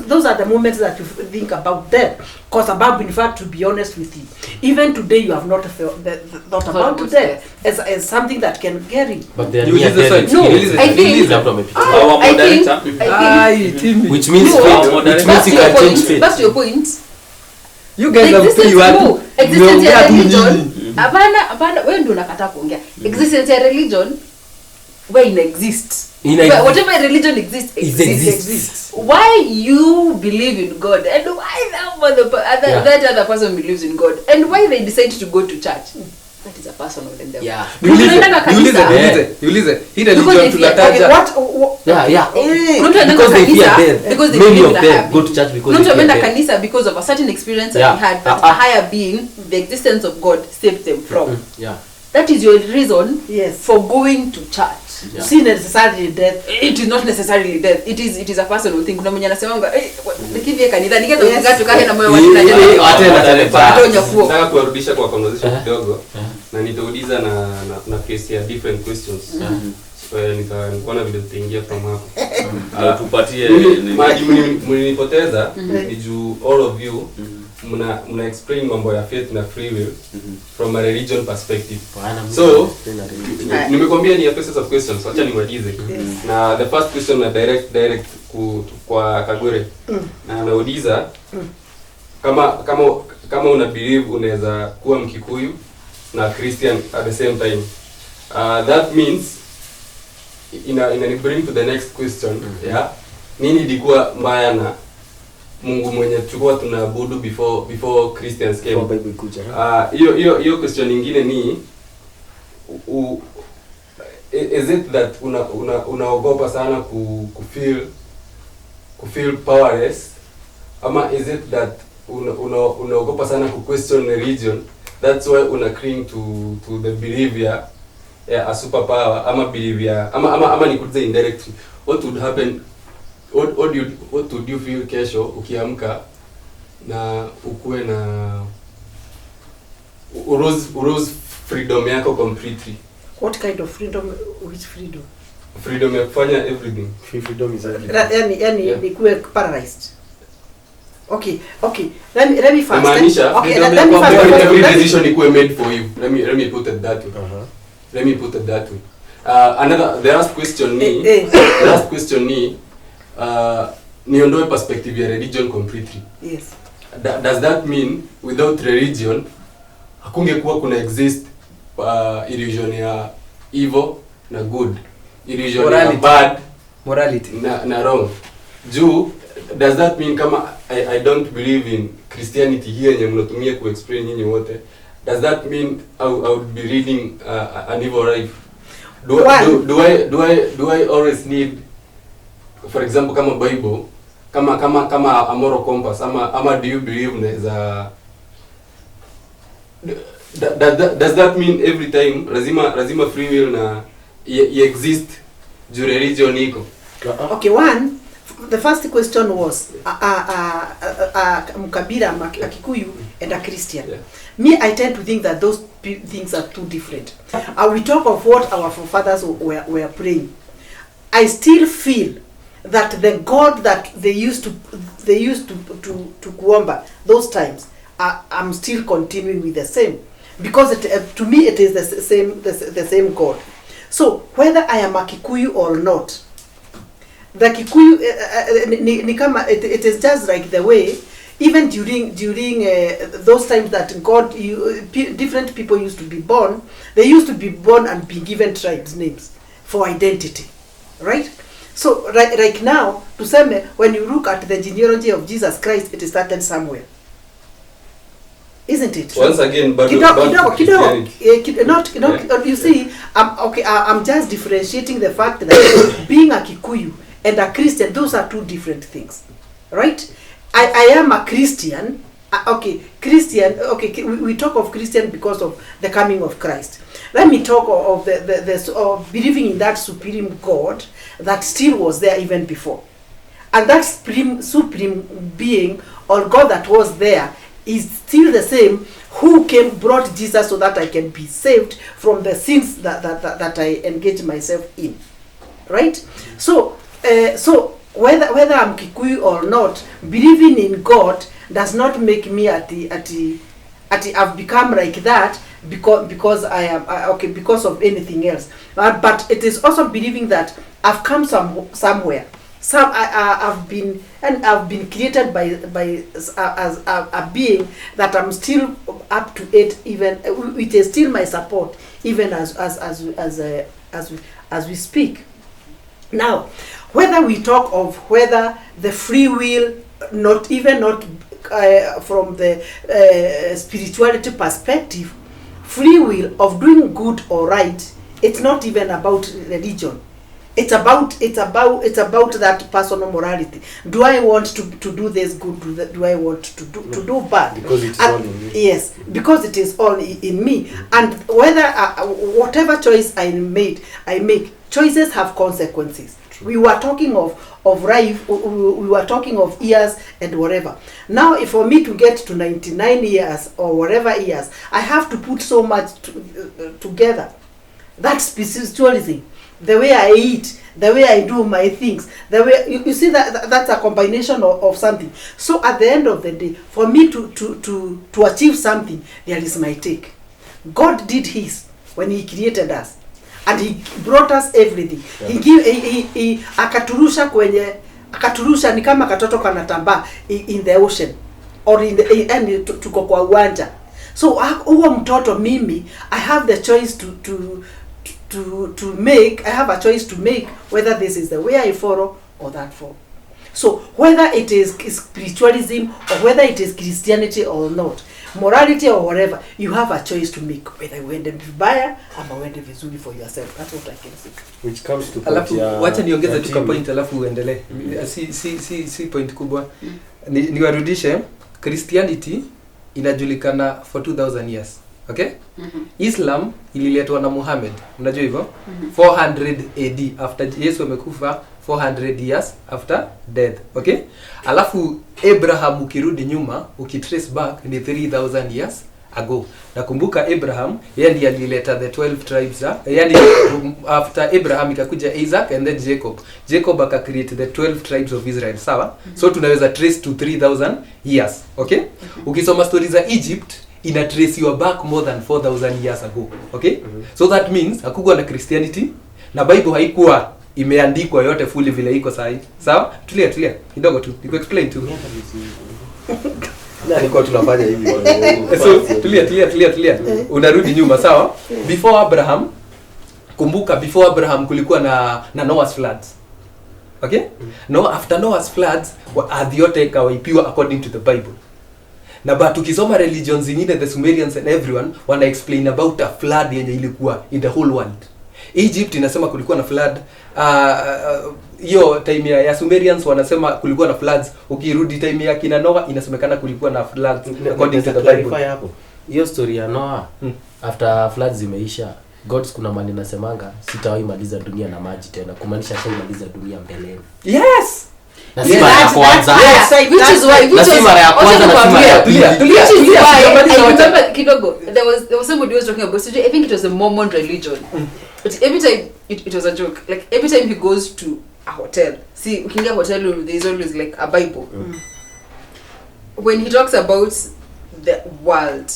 Those are the moments that you think about death. Because about, in fact, to be honest with you, even today you have not thought about death as something that can carry. But they are You near use the death. side. No, Release it. I think- Release it. Our I think- moderator. Which means No, fate. Which means you can change fate. Back to your point. You guys have Existence, you no, existence ya mmeongea tu religion. nyinyi. Hapana, wewe ndio unakataa kuongea. Existence ya religion where ina exist. Ina Where exist. whatever religion exists, It exists. exists. Why you believe in God and why that other person believes in God and why they decide to go to church? That is a personal endeavor. Yeah. Unaenda kanisa. Niulize. Hii Because religion if you- tunataja. What Yeah. Mtu anaenda Because they fear kanisa death. because they Many believe of in a them higher go to being. church because Mtu they fear ameenda death. kanisa because of a certain experience that Yeah. he had that a higher being, the existence of God, saved them from. Yeah. That is your reason Yes. for going to church. Yeah. see necessarily death. It is not necessarily death. It is a personal thing. Kuna mwenye anasemanga nikivie kanisa niketo Yes. ngatu kahe na moyo Yeah, watu na yeah, jana. yeah. Atonya kuo. Nataka kuwarudisha kwa conversation kidogo Uh-huh. na nitauliza na face ya different questions. Nikaona vile tutaingia from hapo. Tupatie Maji mlinipoteza ni juu all of you mna explain mambo ya faith na free will from a religion perspective. So nimekwambia ni a basis of questions. Acha nimalize. Na the first question na direct kwa Kagure. Na anauliza kama una believe unaweza kuwa Mkikuyu na Christian at the same time. That means ina bring to the next question. Yeah. Nini ilikuwa mbaya na Mungu mwenye tulikuwa tunaabudu before Christians came? Hiyo question nyingine ni is it that unaogopa sana ku feel powerless, ama is it that unaogopa sana ku question religion, that's why una cling to the belief ya a superpower, ama belief ya ama nikuulize indirectly, what would happen, what would you feel kesho ukiamka na ukuwe na urose freedom yako completely? What kind of freedom? Which freedom? Freedom ya kufanya everything. Freedom is everything. Yani Yeah. nikuwe paralyzed. Okay. Let me first. Namaanisha, Okay, freedom let me ya first. every let me- decision ikuwe made for you. Let me put it that way. Let me put it that way. The last question ni niondoe perspective ya religion completely. Yes. Does that mean without religion hakungekuwa kuna exist illusion ya evil na good, illusion Morality. ya bad Morality. na wrong? Does that mean kama I don't believe in Christianity here yenye mnatumia ku explain nyinyi wote, does that mean I would be reading an evil life? Do I always need, for example, kama Bible, kama a moral compass, ama do you believe naweza does that mean every time lazima free will na exist juu religion iko? Okay, the first question was Mkabila, a Kikuyu, and a Christian. Yeah. Me, I tend to think that those things are too different. We talk of what our forefathers were praying. I still feel that the God that they used to kuomba those times, I'm still continuing with the same, because to me it is the same God. So whether I am a Kikuyu or not, the Kikuyu it is just like the way even during those times that God different people used to be born, they used to be born and be given tribes names for identity, right? So right now tuseme, when you look at the genealogy of Jesus Christ, it started somewhere, isn't it? Once again, but not you see, I'm just differentiating the fact that being a Kikuyu and a Christian, those are two different things, right? I am a Christian. Christian. Okay, we talk of Christian because of the coming of Christ. Let me talk of the believing in that supreme God that still was there even before, and that supreme being or God that was there is still the same who brought Jesus so that I can be saved from the sins that I engage myself in, right? So whether I'm Kikuyu or not, believing in God does not make me I've become like that because I am because of anything else. But it is also believing that I've come somewhere. I've been created by as a being that I'm still up to it, even it is still my support even as we speak. Now, whether we talk of whether the free will, not from the spirituality perspective, free will of doing good or right, it's not even about religion. It's about that personal morality. Do I want to do this good? Do I want to do bad? Because it's all in me. Yes, because it is all in me. And whether whatever choice I make, choices have consequences. True. We were talking of life. We were talking of years and whatever. Now, if for me to get to 99 years or whatever years, I have to put so much together. That's spiritualism. The way I eat, the way I do my things, the way you see that's a combination of something. So at the end of the day, for me to achieve something, there is my take. God did His when He created us, and He brought us everything. Yeah. He akaturusha ni kama katoto kanatambaa in the ocean or in the tuko kwa uwanja. So huo mtoto mimi, I have the choice to make. I have a choice to make whether this is the way I follow or that follow. So whether it is spiritualism or whether it is Christianity or not, morality or whatever, you have a choice to make whether you uende vibaya ama uende vizuri for yourself. That's what I can say. Which comes to alafu wacha niongeze tu point alafu uendelee. Si point kubwa. Niwarudishe. Christianity inajulikana for 2000 years. Okay? Islam ililetwa na Muhammad. Unajua hivyo? 400 AD after Yesu amekufa, 400 years after death. Okay? Alafu Abraham ukirudi nyuma, ukitrace back ni 3000 years ago. Nakumbuka Abraham, yeye ndiye alileta the 12 tribes. Yani after Abraham ikakuja Isaac and then Jacob. Jacob aka create the 12 tribes of Israel, sawa? So tunaweza trace to 3000 years. Okay? Ukisoma stories za Egypt, ina trace your back more than 4000 years ago. Okay? So that means hakukuwa na Christianity na Bible haikuwa imeandikwa yote fully vile iko sahi. Sawa? Tulia kidogo tu. Niko explain tu. Na niko tunafanya hivi. So tulia. Unarudi nyuma, sawa? Before Abraham, kumbuka before Abraham kulikuwa na Noah's floods. Okay? No, after Noah's floods, ardhi yote ikawaipiwa according to the Bible. Na but ukisoma religions zingine, the Sumerians and everyone wana explain about a flood yenye ilikuwa in the whole world. Egypt inasema kulikuwa na flood. Hiyo time ya Sumerians wanasema kulikuwa na floods. Ukirudi time ya kina Noah inasemekana kulikuwa na floods according to the Bible. Hiyo story ya Noah after floods zimeisha, God's kuna maneno nasemanga sitawahi maliza dunia na maji tena, kumaanisha sasa maliza dunia mbeleni. Yes. Na si mara ya kwanza. Which is why kidogo there was somebody who was talking about, I think it was a Mormon religion. But every time it was a joke. Like every time he goes to a hotel, see, ukiingia hotel there is always like a Bible. When he talks about the world,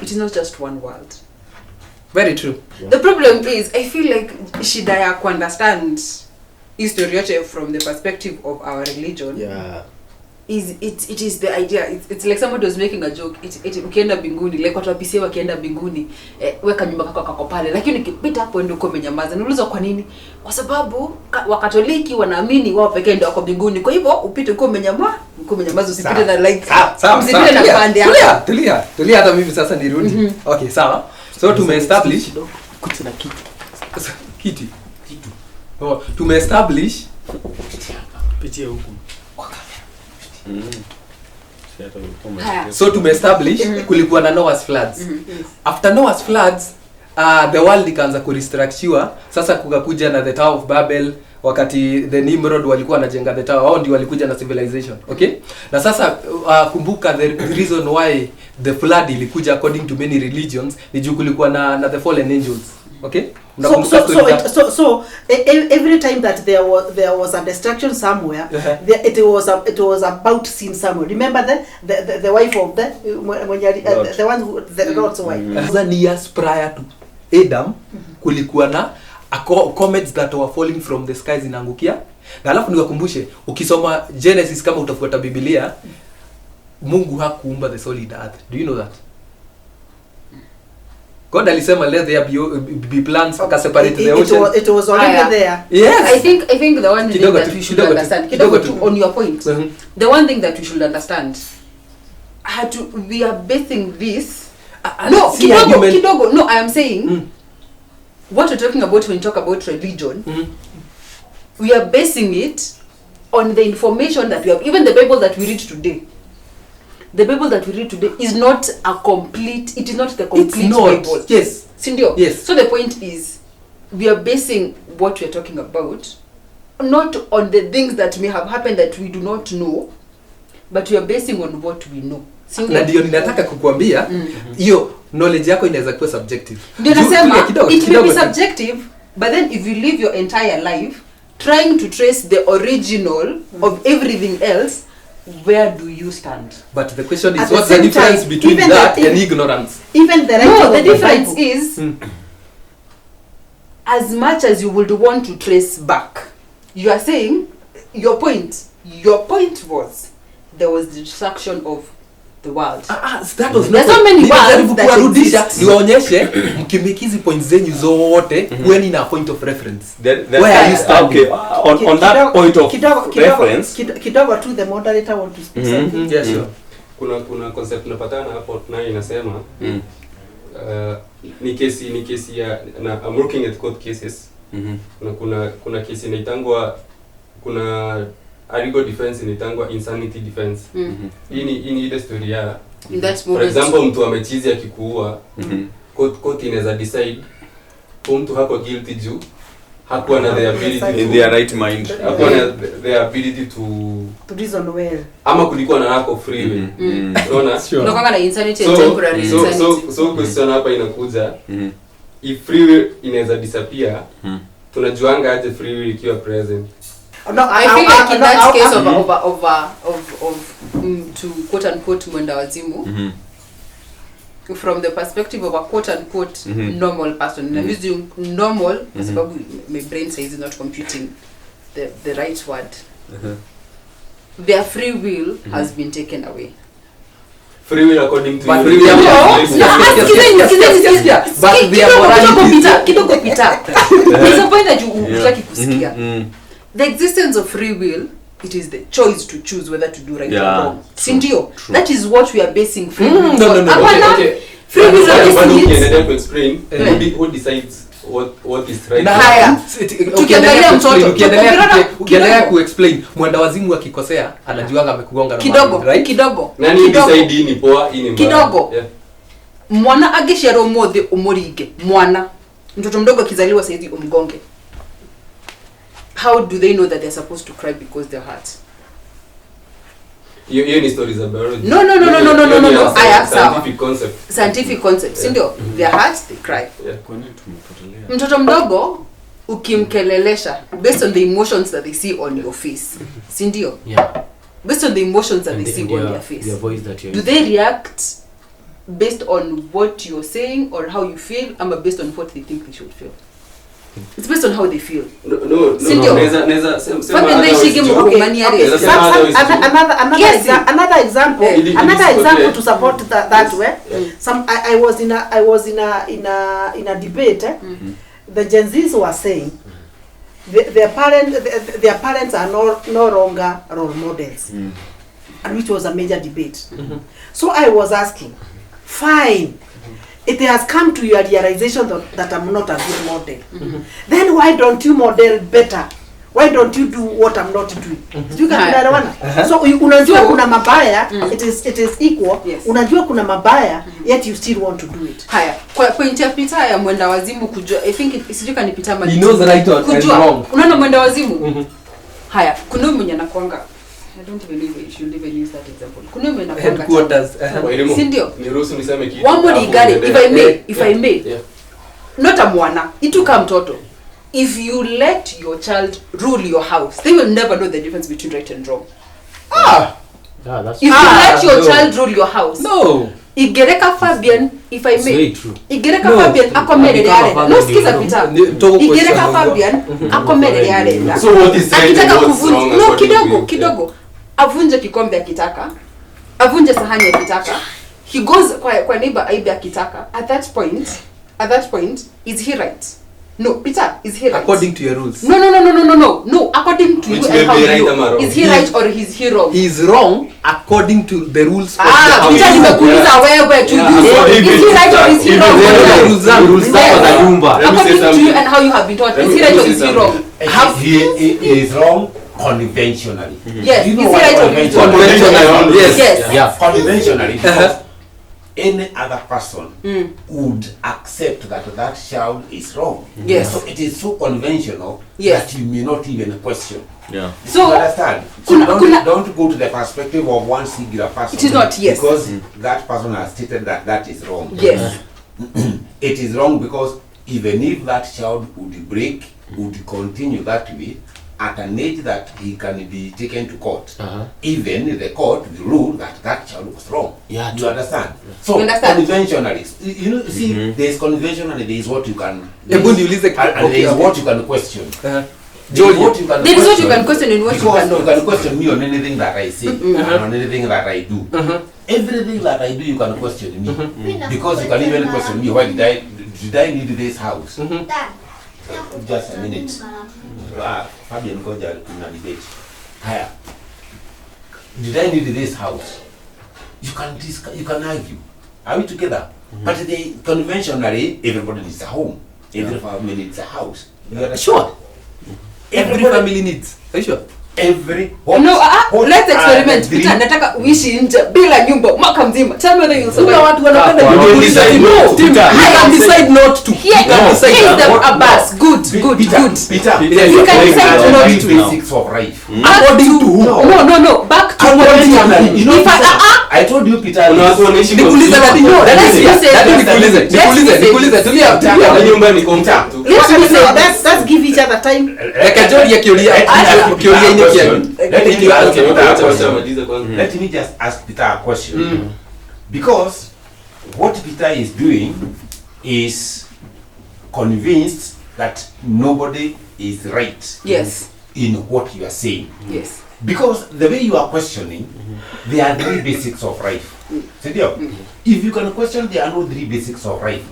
it is not just one world. Very true. The problem is, I feel like shida ya understand history yote from the perspective of our religion. Yeah. It is the idea. It's like somebody was making a joke. Ukienda binguni, like watu wapisia wakienda binguni, weka nyumba kako pale, lakini ukipita hapo ndio umenyamaza. Niuliza kwa nini? Kwa sababu Wakatoliki wanaamini wao pekee ndio wako binguni. Kwa hivyo upite uko umenyamaza, usipite na like. Usipite na pande yako. Tulia hata mimi sasa nirudi. Okay, sawa. So tumeestablish kuna kiti. Oh, tumeestablish pitia huku. So tumeestablish kulikuwa na Noah's floods. After Noah's floods, the world ikaanza kurestructure. Sasa kukakuja na the Tower of Babel, wakati the Nimrod walikuwa wanajenga the tower, wao ndio walikuja na civilization. Okay, na sasa kumbuka the reason why the flood ilikuja according to many religions ni juu kulikuwa na the fallen angels. Okay, so every time that there was a destruction somewhere, it was about sin somewhere. Remember the wife of the one who the Lord's wife. Years prior to Adam kulikuwa na comets that were falling from the skies inaangukia. Na alafu niwakumbushe, ukisoma Genesis kama utafuata Biblia, Mungu hakuumba the solid earth. Do you know that? God alisema let there be plants separate the ocean. It was already there. Yes. I think the one thing that we should understand, on your point, the one thing that we should understand, we are basing this. No, kidogo. No, I am saying what we're talking about when we talk about religion. We are basing it on the information that we have. Even the Bible that we read today. The Bible that we read today is not a complete. It is not the complete Bible. Yes. Sindio? Yes. So the point is, we are basing what we are talking about not on the things that may have happened that we do not know, but we are basing on what we know. Na ndio ninataka kukuambia hiyo knowledge yako inaweza kuwa subjective. Ndio nasema it may be subjective, but then if you live your entire life trying to trace the original of everything else, where do you stand? But the question is, what's the difference between that and ignorance? Even the difference is as much as you would want to trace back, you are saying your point was there was the destruction of the world. That was there's so many worlds that exist. Niwaonyeshe mkimikizi points zenyu zote when in a point of reference. Where are you standing? Okay, on that point of reference. Kidogo to the moderator want to speak something. Yes, sure. Kuna concept napatana hapo nayo inasema ni kesi ya na I'm looking at court cases. Na kuna kesi inaitangwa kuna legal defense inaitangwa insanity defense. Hii ni ile story ya for example mtu amechizi akikuua court inaweza decide mtu hako guilty juu hakuwa na the ability in their right mind, hakuwa na the ability to reason well, ama kulikuwa na lack of free will. Unaona? Unakwanga na insanity and temporary insanity. So question hapa inakuja, if free will inaweza disappear, tunajuanga aje free will ikiwa present? No, I feel like in that case of to quote unquote mwenda wazimu, from the perspective of a quote unquote normal person, and I'm using normal sababu my brain says it's not computing the right word. Their free will has been taken away. Free will according to but you. Kidogo pita. There's a point that you utaki kusikia. The existence of free will, it is the choice to choose whether to do right or wrong. Sindio? That is what we are basing free will. No. Okay. Free will is to explain who decides what is right. Ukiendelea kuexplain mwenda wazimu akikosea anajuanga amekugonga na kidogo kidogo. Nani decide ni poa ini mbaya? Kidogo. Mwana agishero mothe umurige. Mwana mtoto mdogo akizaliwa saizi umgonge. How do they know that they're supposed to cry because they're hurt? You need stories about biology. No. I have scientific concept. Sindio? They're hurt, they cry. Mtoto mdogo ukimkelelesha based on the emotions that they see on your face. Sindio? Yeah. Based on the emotions that they see on your face. Their voice that do they react based on what you're saying or how you feel, or based on what they think they should feel? It's based on how they feel. No. Another example to support that way. I was in a debate. The Gen Zs were saying their parents are no longer role models, and which was a major debate. So I was asking, fine. It has come to your realization that I'm not a good model. Then why don't you model better why don't you do what I'm not doing? Sijui kama tunaelewana. So unajua kuna mabaya, it is equal. Yes. Unajua kuna mabaya, yet you still want to do it. Haya, kwa interpreter ya mwenda wazimu kujua, I think sijui kanipita mali. He knows the right and wrong. Unaona mwenda wazimu? Haya, kuna mwenye anakuanga, I don't believe you should even use that example. Kuna mwenye anakuanga Headquarters. si ndio? Niruhusu niseme kitu. One more igari, if I may. Yeah. Not a mwana, ituka mtoto. If you let your child rule your house, they will never know the difference between right and wrong. Yeah, that's If you let your no. child rule your house, No. Igereka Fabian, if I It's very may, true. Igereka No. Fabian akomere Become a yale. Fabian, No skiza you pita. Togo Igereka question. Fabian akomere yale. So what is right Akitaka and what's wrong? kuvunja, no according to kidogo you? kidogo. Avunje kikombe akitaka. Avunje sahani akitaka. He goes kwa neighbor aibe akitaka. At that point, is he right? No, Peter, is he right? According to your rules. No. According to Which you may and how be right you, or wrong. is he right or is he wrong? He is wrong according to the rules of the Peter, house. nimekuuliza wewe to you. Is he right or is he wrong? Rules zako za nyumba. Let me say According to you something. and how you have been taught, Let is me- he right let or me is say he wrong? He is wrong conventionally. Yes, You know is he what right or is he wrong? Conventional. Yes. Yes. Yeah. Conventionally, because any other person would accept that child is wrong. Yes. So it is so conventional Yes. that you may not even question. Yeah. So, you understand? So don't go to the perspective of one singular person. It is not, yes. Because that person has stated that is wrong. yes. It is wrong because even if that child would break, would continue that way, at an age that he can be taken to court, even the court will rule that child was wrong. Yeah, you true. understand? So You understand? conventionally, you know, see, there is conventionally, there is what you can, Hebu niulize and there is what you can question. Joel, There is what you can question and what you because cannot. you can question me on anything that I say and on anything that I do. Everything that I do, you can question me because you can even question me. Why did I need this house? Just a minute. Fabian Koja in a debate. Higher. Did I need this house? You can discuss, you can argue. Are we together? But conventionally, everybody needs a home. Every family needs a house. You understand? Sure. Every family needs. Are you sure? Every Let's experiment. Peter, nataka uishi nje bila nyumba mwaka mzima. Tell me whether you'll survive. Kuna watu wanapenda You can decide no. You can decide not to. Here, You can decide here is the what- Abbas. Good. Peter, You can decide not to. basics of life. According to who? No. Back to Conventionally, you know, if I told you, Peter. Kuna watu wanaishi kwa Nikuulize dadi. let's Nikuulize. Tulia. Kwa nyumba ni contact tu. Let's be saying let's give each other time. Ekajori ya kiolia. Kiolia ini kiani. Let me Okay, ask Peter a wacha question. wamalize kwanza. Let me just ask Peter a question. Because what Peter is doing is convinced that nobody is right yes. in what you are saying. Yes. Because the way you are questioning, there are three basics of life. If you can question there are no three basics of life,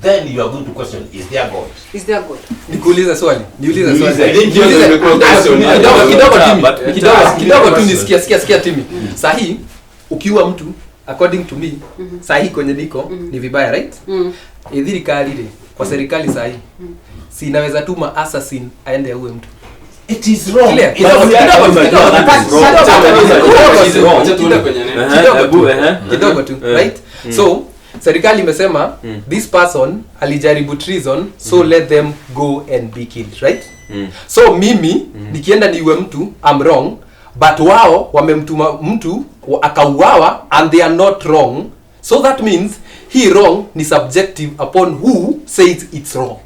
then you are going to question, is there God? Is there God? Nikuulize swali. Niulize swali. I think hiyo ndio imekuwa question. Kidogo tu nisikia Timi. Sahi ukiua mtu according to me, sahi kwenye niko ni vibaya, right? Thirikari ile kwa serikali sahi. Si inaweza tuma assassin aende auwe mtu. It is wrong. Clear. Kidogo tu, right? So serikali imesema this person alijaribu treason, so let them go and be killed, right? So mimi nikienda niwe mtu, I'm wrong, but wao wamemtuma mtu akauawa and they are not wrong, so that means he wrong ni subjective upon who says it's wrong.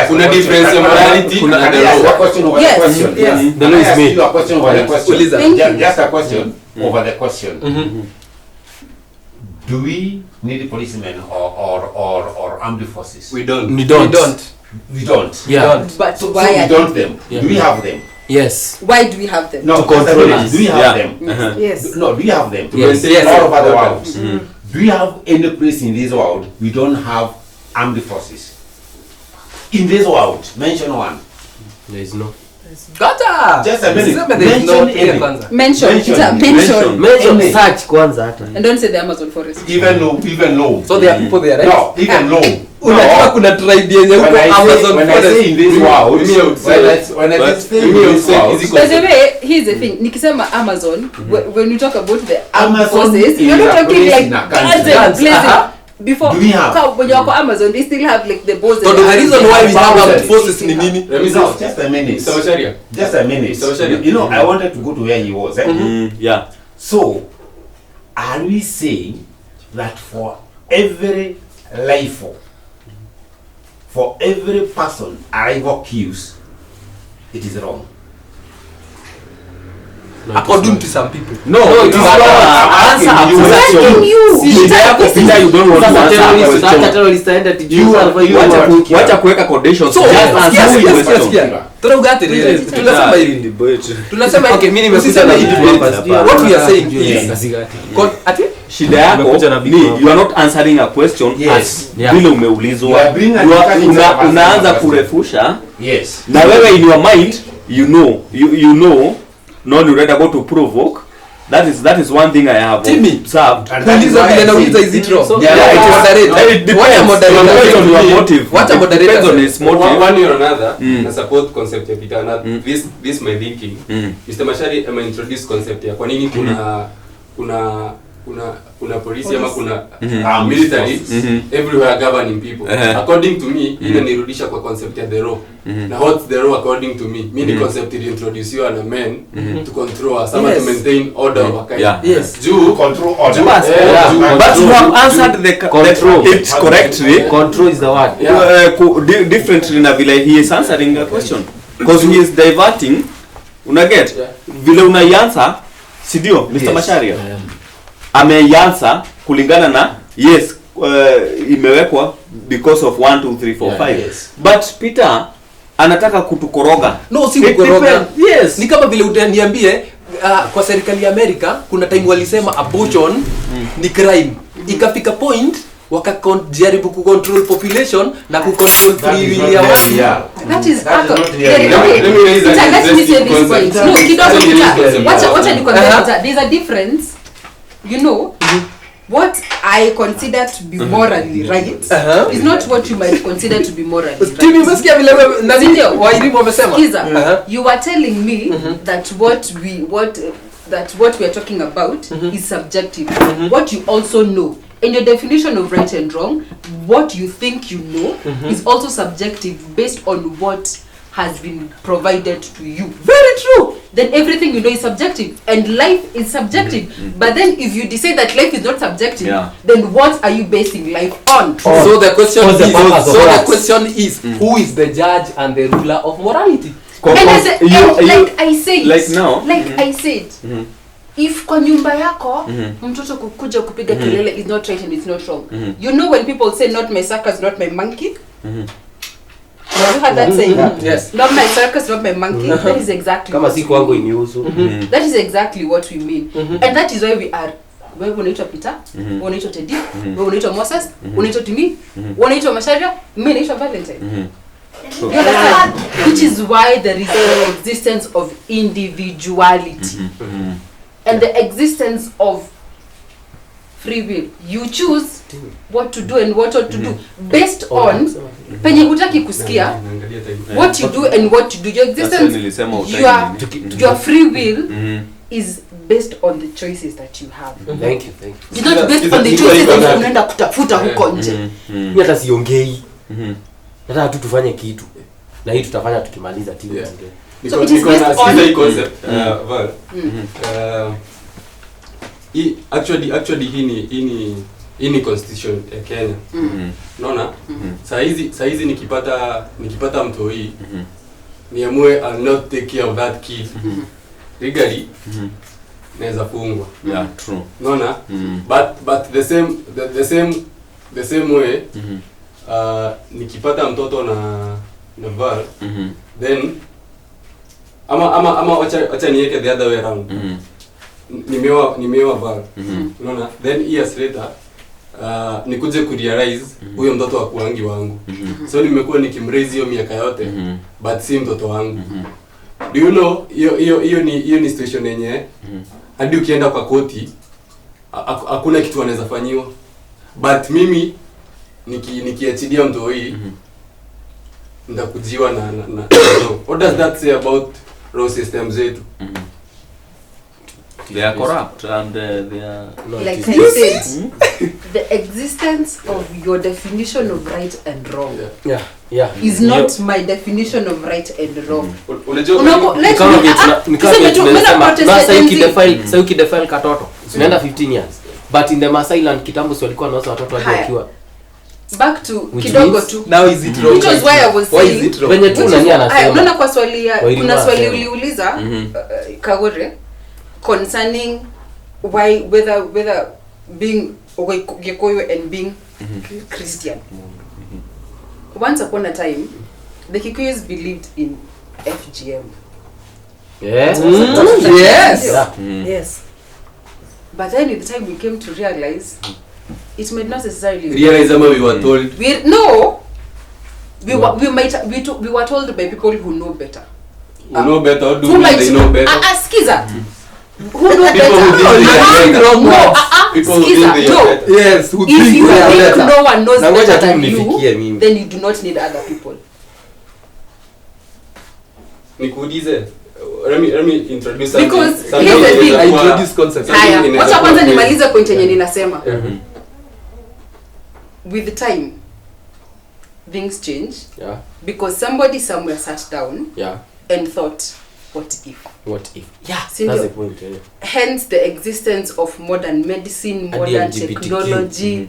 Kuna difference ya morality Kuna na the a law. question over the Yes. question. Yes. The law is me. A question over the question. Uliza. Just a question over the question. Do we need policemen or armed forces? We don't. We We don't. don't. We don't. Yeah. Don't. But So why we are don't them. Do we have them? Yes. Why do we have them? No, control us. us. Do we have Yeah. them? Yes. No, do you have them? Yes. Yes. All over the world. Do you have any place in this world we don't have armed forces? In this world, mention one. There is no. Gata. Just a minute. Sema there is no Mention area any. kwanza. Mention. Any. Search kwanza hata. And don't say the Amazon forest. Even low. So there are people there, right? No, even low. Unajua kuna tribe yenye huko Amazon when I say in this world, when I say in this world, By the way, here's the thing. Nikisema Amazon, when you talk about the armed Amazon forces, is you're not a talking place like in a guns country. and places. Before, Do we have? when you're Amazon, they still have like the bows. So the reason why we have armed forces ni nini? no, just a minute. Just a minute. You know, I wanted to go to where he was. Yeah. So, are we saying that for every life, for every person arrival queues, it is wrong? According to some people. No, it is not. Asking you. You don't want to answer. Sasa terrorist aenda tijui Wacha kuweka conditions. So, Just answer your question. sikia. Tunagate ile. Tunasema hivi. Tunasema okay, mimi nimekuja na hivi hapa. What we are saying is ati Shida yako ni you are not answering a question as vile umeulizwa. Unaanza kurefusha. Yes. Na wewe in your mind you know no you ready go to provoke. That is one thing I have observed. kuuliza vile nauliza is it wrong? Yeah, it depends. What a Depends on your motive. What a moderator Depends on says. his motive. One way or another, I support concept ya Peter. And this my thinking. Mr. Mashari introduce concept ya kwa nini kuna polisi ama kuna military everywhere governing people. According to me, inanirudisha kwa concept ya the law. Na what's the law according to me? Mini concept introduce a man to control someone to maintain order of a kind. Yes. To control order. But you have answered the control it correctly. Control is the word. Differently na vile he is answering the question because he is diverting. Unaget vile unaianza sidio Mr. Masharia ameianza kulingana na yes imewekwa because of 1 2 3 4 5 but Peter anataka kutukoroga. No, si kukoroga. Yes. Ni kama vile utaniambie kwa serikali ya Amerika kuna time walisema abortion ni crime. Ikafika point wakajaribu kucontrol population na kucontrol free will ya watu. That is let me say this point. No, kidogo wacha nikwambie there's a difference. You know, what I consider to be morally right is not what you might consider to be morally right. Steve, umesikia vile na nini wairimu wamesema? You are telling me that what we are talking about is subjective. What you also know, and your definition of right and wrong, what you think you know is also subjective based on what has been provided to you. Very true. Then everything you know is subjective, and life is subjective. But then if you decide that life is not subjective, then what are you basing life on? So the question is who is the judge and the ruler of morality? I said if kwa nyumba yako mtoto kukuja kupiga kelele is not right and it's not wrong. You know when people say not my circus, not my monkey? Have you heard that saying? Yes. Not my circus, not my monkey. That is exactly kama si kwangu inihusu. That is exactly what we mean. And that is why we are. Wewe unaitwa Peter, wewe unaitwa Teddy, wewe unaitwa Moses, unaitwa Timi, wewe unaitwa Masharia, mimi naitwa Valentine. You understand? Which is why there is the existence of individuality and the existence of free will. You choose what to do and what not to do based on penye hutaki kusikia what you do and what you do. Your existence, your free will is based on the choices that you have. Thank you. It's not based on the choices that unaenda kutafuta huko nje. Mimi hata siongei. Nataka tu tufanye kitu. Na hii tutafanya tukimaliza timu nyingine. So it is based on the concept. Actually hii ni constitution ya Kenya. Unaona? Saa hizi nikipata mtoi niamue I'll not take care of that kid. Legally naweza fungwa. Yeah, true. Unaona? But the same way nikipata mtoto na Val then ama wacha niweke the other way around. Nimeoa Val. Unaona? Then years later nikuje kurealize huyo mtoto wa kuangi wangu. So nimekuwa nikimraise hiyo miaka yote but si mtoto wangu. Do you know hiyo ni situation yenye hadi ukienda kwa koti hakuna kitu anaweza fanyiwa. But mimi nikiachilia mtu hii ndakujiwa na what does that say about law system zetu? They are corrupt and they are like I said, the existence of your definition of right and wrong is not my definition of right and wrong. Sasa ukidefile katoto unaenda 15 years, but in the Masailand kitambo si walikuwa wanaoza watoto wakiwa back to kidogo tu. Now is it wrong? Which was why I was saying venye tu nani anasema. Unaona kwa swali kuna swali uliuliza Kagure concerning why whether being Gikuyu and being Christian. Once upon a time the Kikuyus believed in FGM. Yes. Yes. But then with the time we came to realize it might not necessarily realize we were told. We were told by people who know better. Who know better or do they know better? Skiza. Who know better? Yes, who if think you they are think better. no one knows Na ngoja better tu than mnifikie you, mimi. then you do not need other people. Nikuulize. Let me introduce something. Because something here's the thing. I introduce concept. Haya, in wacha a- kwanza nimalize point yenye ninasema. Mhm. With the time things change Yeah. because somebody somewhere sat down Yeah. and thought, what if? What if? Yeah, That's the point. hence the existence of modern medicine, And the modern LGBTQ. technology,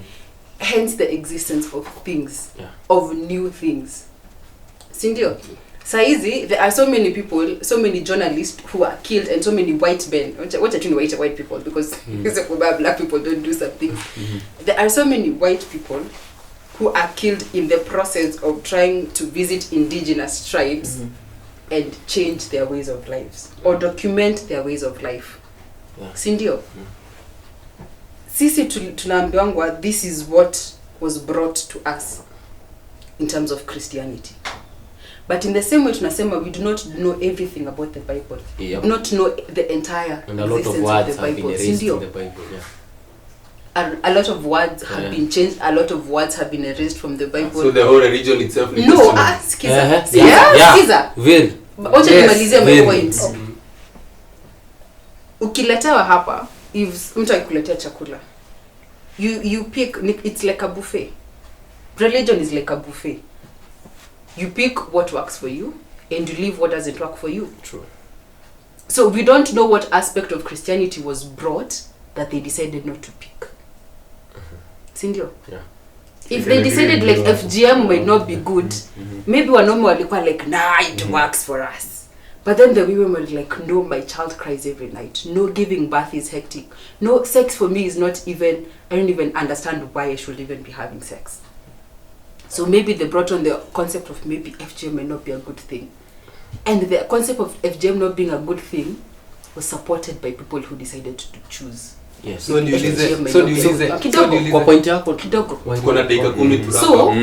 hence the existence of things, Yeah. of new things. Sindio? Saizi, there are so many people, so many journalists who are killed and so many white men. What are you white people? Because black people don't do some things. There are so many white people who are killed in the process of trying to visit indigenous tribes and change their ways of lives or document their ways of life. Yeah. Sindio? Sisi tunaambiwangwa this is what was brought to us in terms of Christianity. But in the same way tunasema we do not know everything about the Bible. Yep. We do not know the entire And a lot of existence words of the have been Bible. erased in Sindio? the Bible. Yeah. A lot of words have Yeah. been changed, a lot of words have been erased from the Bible. So the whole religion itself is No, questionable. skiza. Yeah. Skiza. Very. Wacha Yes, nimalizie my very. point. Ukiletewa hapa, if mtu akikuletea chakula, you pick, it's like a buffet. Religion is like a buffet. You pick what works for you and you leave what doesn't work for you. True. So we don't know what aspect of Christianity was brought that they decided not to pick. Sindio? Yeah. If they decided like FGM might not be good, maybe wanaume walikuwa like, nah, it works for us. But then the women were like, no, my child cries every night. No, giving birth is hectic. No, sex for me is not even, I don't even understand why I should even be having sex. So maybe they brought on the concept of maybe FGM may not be a good thing. And the concept of FGM not being a good thing was supported by people who decided to choose. Yes. So niulize. Kwa point yako Kidogo. Tuko na dakika 10 tu. So,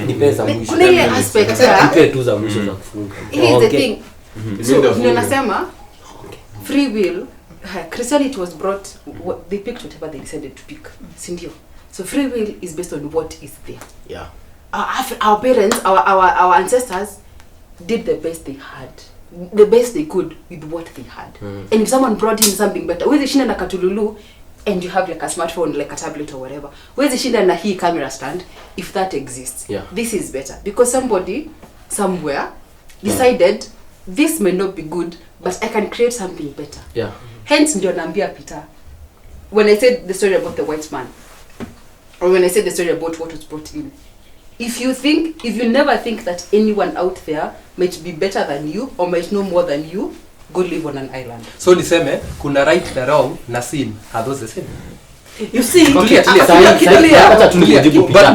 ni pesa mwisho. kuna ile aspect ya, Nipe tu za mwisho za kufunga. here's the thing. So, Ndio nasema free will, Christianity was brought, they picked whatever they decided to pick. Sindio? So free will is based on what is there. Yeah. Our parents, our ancestors did the best they had, the best they could with what they had. And if someone brought in something better, where's shinda na katululu, and you have like a smartphone, like a tablet or whatever, where's shinda na hii camera stand, if that exists, Yeah. this is better because somebody somewhere decided this may not be good, but I can create something better. Yeah. Hence ndio naambia Peter, when I said the story about the white man, or when I said the story about what was brought in, if you never think that anyone out there might be better than you or might know more than you, go live on an island. So niseme kuna right na wrong na sin are those the same? You see, Clear. Hata tulijibu But Peter.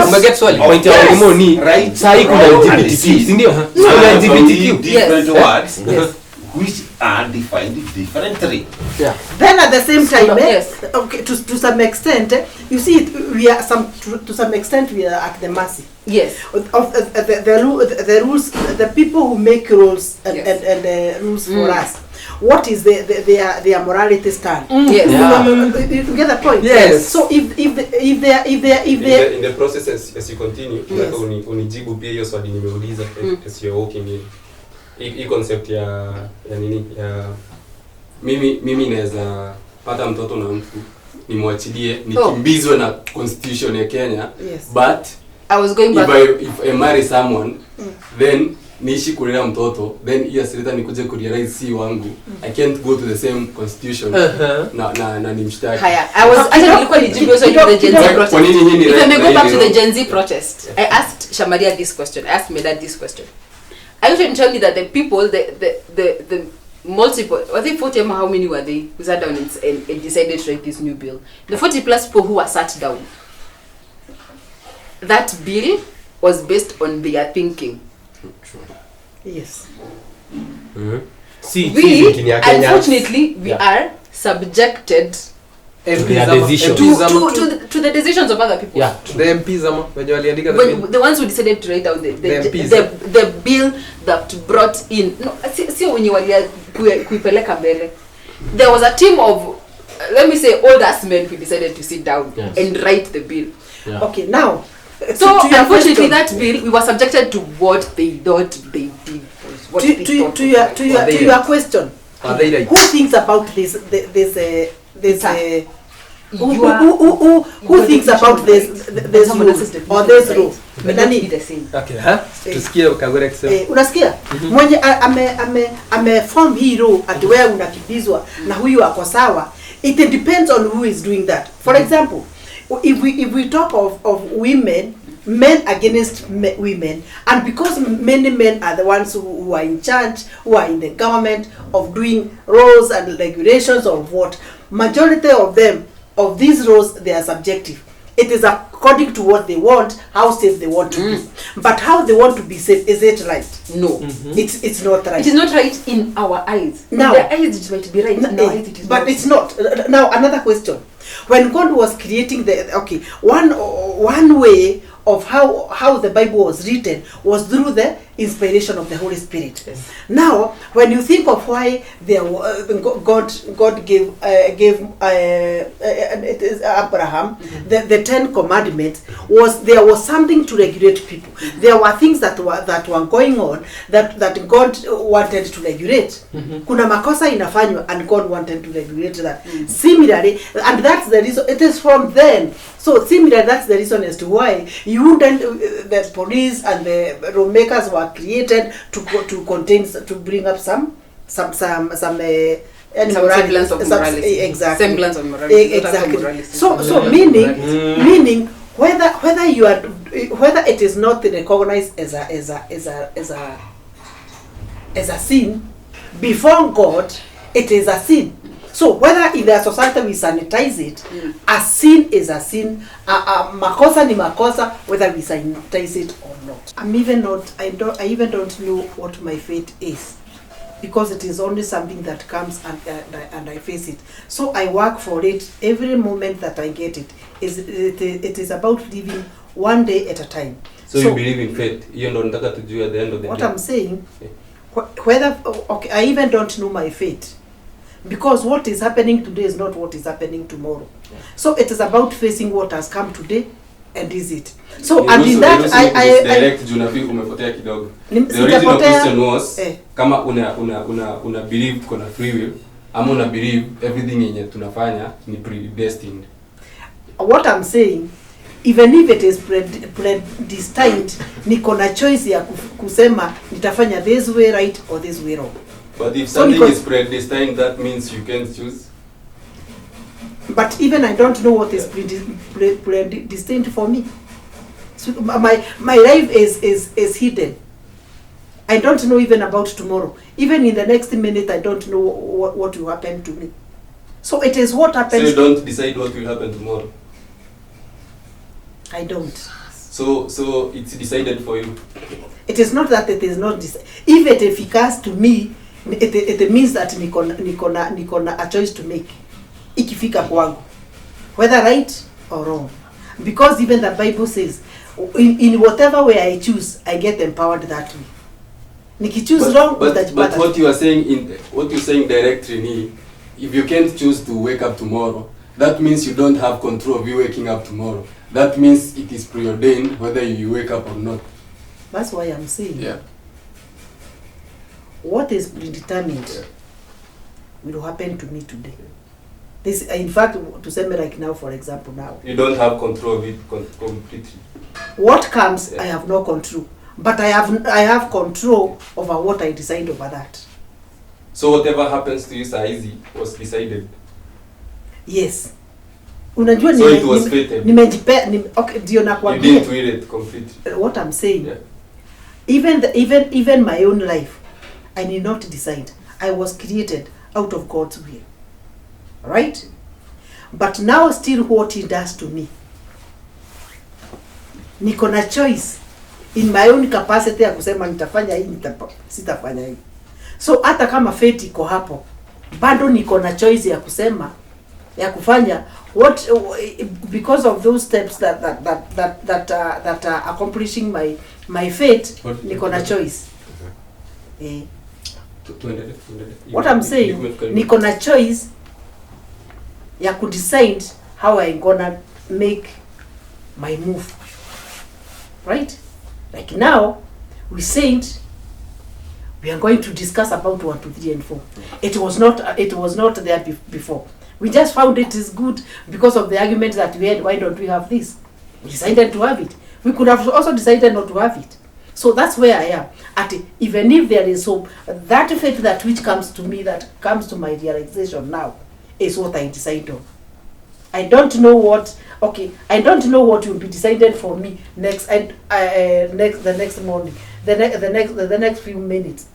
umeget swali. Point ya walimu ni Right. sahi kuna LGBTQ, si ndio? Kuna LGBTQ. Different Yes. words. Yes. which are defined differently. Yeah. Then at the same time, Yes. okay, to some extent, you see, we are to some extent we are at the mercy Yes. of the rules, the people who make rules and Yes. and rules for us. What is their morality stand? Yes. You get the point? Yes. So if they in the process as you continue, nataka unijibu pia hiyo swali nimeuliza as you're walking in. Hii concept ya nini ya mimi naweza pata mtoto na mtu nimwachilie nikimbizwe na constitution ya Kenya. Yes. But I was going back. if I marry someone then niishi kulea mtoto, then years later nikuje kurealize si wangu, I can't go to the same constitution na nimshtaki. Haya, I was actually nilikuwa nijibu so to the Gen Z protest. Kwa nini nyinyi If I may go back to the Gen Z protest, I asked Shamaria this question. I asked Medad this question. Are you trying to tell me that the people, the multiple, I think 40, how many were they who sat down and decided to write this new bill? The 40 plus people who were sat down, that bill was based on their thinking. yes. See, We, thinking ya Kenyans. unfortunately, we are subjected MPs their decisions. to the decisions of other people. Yeah. The MPs ama wenye waliandika the bill. When the ones who decided to write down The MPs. the bill that brought in, no, sio wenye walia kuipeleka mbele. There was a team of let me say old ass men who decided to sit down and write the bill. Yeah. Okay, now So to your unfortunately question, that bill, we were subjected to what they thought they did. What they thought. to your question, Are they right? who thinks about this You are- who thinks about this Someone rule else's definition or this of rule? right may not be the same. Okay, tusikie Kagure akisema. Unasikia mwenye ame form hii rule at where unakimbizwa na huyu ako sawa. It depends on who is doing that. For example, if we talk of women, men against women, and because many men are the ones who are in charge, who are in the government of doing rules and regulations of what, majority of them, of these rules, they are subjective. It is according to what they want, how safe they want to be. But how they want to be safe, is it right? No. It's not right. It is not right in our eyes. Now- in their eyes it might be right. In our eyes it is But not. it's not. Now another question. When God was creating one way of how the Bible was written was through the inspiration of the Holy Spirit. Yes. Now, when you think of why God gave it is Abraham the 10 commandments, there was something to regulate people. There were things that were going on that God wanted to regulate. Kuna makosa inafanywa and God wanted to regulate that. Similarly, and that's the reason. It is from then. So similarly, that's the reason as to why you wouldn't. The police and the lawmakers were created to bring up some semblance of morality. Exactly. Semblance of morality. Exactly. So meaning whether you are whether it is not recognized as a sin before God, it is a sin. So whether in the society we sanitize it, a sin is a sin, makosa ni makosa, whether we sanitize it or not. I even don't know what my fate is, because it is only something that comes and I face it. So I work for it every moment that I get it. It is about living one day at a time. So you believe in fate? Hiyo ndo nataka tujue at the end of the What day. I'm saying, whether I even don't know my fate, because what is happening today is not what is happening tomorrow. So it is about facing what has come today and is it. So and in that direct junafi umepotea kidogo. The original sijapotea. question was kama una believe kuna free will ama una believe everything yenye tunafanya ni predestined. What I'm saying, even if it is predestined, niko na choice ya kusema nitafanya this way right or this way wrong. But if something is predestined, that means you can choose. But even I don't know what is predestined for me. So my life is hidden. I don't know even about tomorrow. Even in the next minute, I don't know what will happen to me. So it is what happens. So you don't decide what will happen tomorrow. I don't. So it's decided for you. It is not that it is not decided. If it efficacious to me, it means that niko na a choice to make ikifika kwangu, whether right or wrong, because even the Bible says in whatever way I choose I get empowered that way. Nikichoose wrong, but what you are saying directly ni, if you can't choose to wake up tomorrow, that means you don't have control of you waking up tomorrow. That means it is preordained whether you wake up or not. That's why I'm saying, yeah, what is predetermined will happen to me today. This, in fact, to say me like now, for example, now you don't have control of it completely. What comes, I have no control, but I have control over what I decide over that. So whatever happens to you saizi was decided. Yes. Unajua so it was fated. Okay, ndio nakwambia. You didn't will it completely. What I'm saying, yeah. even my own life, I need not decide. I was created out of God's will. Right? But now still what he does to me, niko na choice in my own capacity ya kusema nitafanya hii, sitafanya hii. So hata kama fate iko hapo, bado niko na choice ya kusema, ya kufanya what, because of those steps that are accomplishing my fate. Niko na choice. What I'm saying, niko na choice ya could decide how I gonna make my move. Right? Like now, we said we are going to discuss about 1, 2, 3, and 4. It was not there before. We just found it is good because of the argument that we had. Why don't we have this? We decided to have it. We could have also decided not to have it. So that's where I am. Even if there is hope, that faith that which comes to me, that comes to my realization now, is what I decide on. I don't know what. Okay, I don't know what will be decided for me next the next morning, the next few minutes,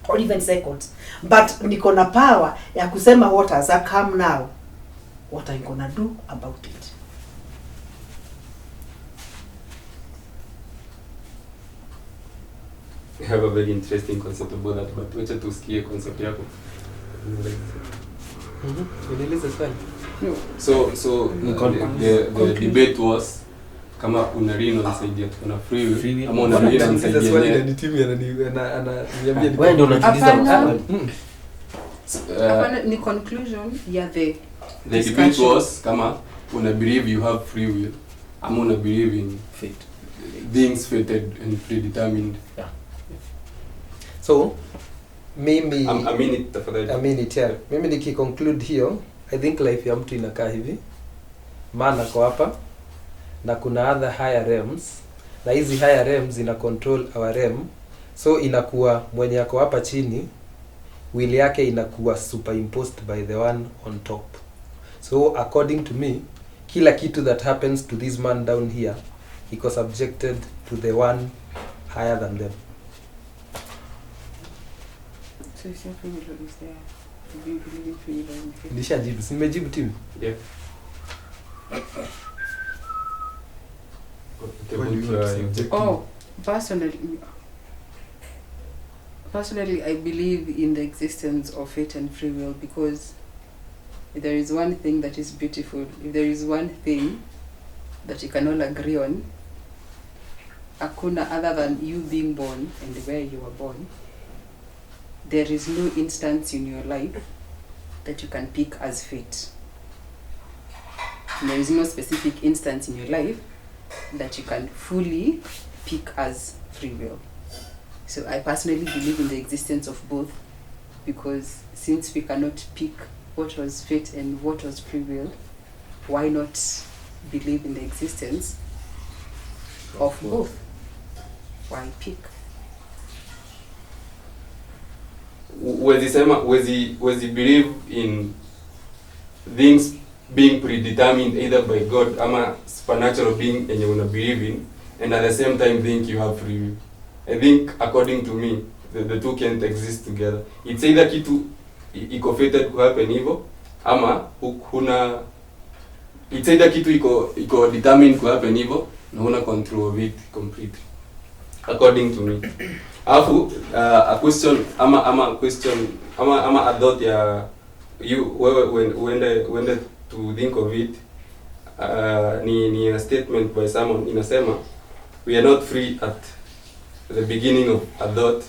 or even seconds. But niko na power ya kusema what has come now, what I'm gonna do about it. I have a very interesting concept about that, but wacha tusikie concept yako. Unaeleza swali. So the debate was kama una lean on side yetu kuna free will ama una lean on side swali yetu. na timu ananiambia Wewe ndio unatuliza maswali. Hapana, ni conclusion ya the debate was kama una believe you have free will ama una believe in Fate. things fated and predetermined. Yeah. So mimi mimi nikiconclude hiyo, I think life ya mtu inakaa hivi, maana kwa hapa na kuna other higher realms, na hizi higher realms ina control our realm, so inakuwa mwenye yako hapa chini will yake inakuwa superimposed by the one on top. So according to me, kila kitu that happens to this man down here iko subjected to the one higher than them. So you say free will is there. Do you believe in free will? Nishajibu, nimejibu timu. Yeah. Oh, personally, I believe in the existence of fate and free will, because if there is one thing that is beautiful, if there is one thing that you can all agree on, hakuna other than you being born and where you were born, there is no instance in your life that you can pick as fate. There is no specific instance in your life that you can fully pick as free will. So I personally believe in the existence of both, because since we cannot pick what was fate and what was free will, why not believe in the existence of both? Why pick? Wezi believe in things being predetermined either by God ama supernatural being enye una believe in, and at the same time think you have free will. I think according to me the two can't exist together. It's either kitu iko fated to happen hivyo ama huna, it's either kitu iko determined to happen hivyo na huna control of it completely, according to me. Alafu a question ama a thought ya you when to think of it, ni a statement by someone inasema we are not free at the beginning of a thought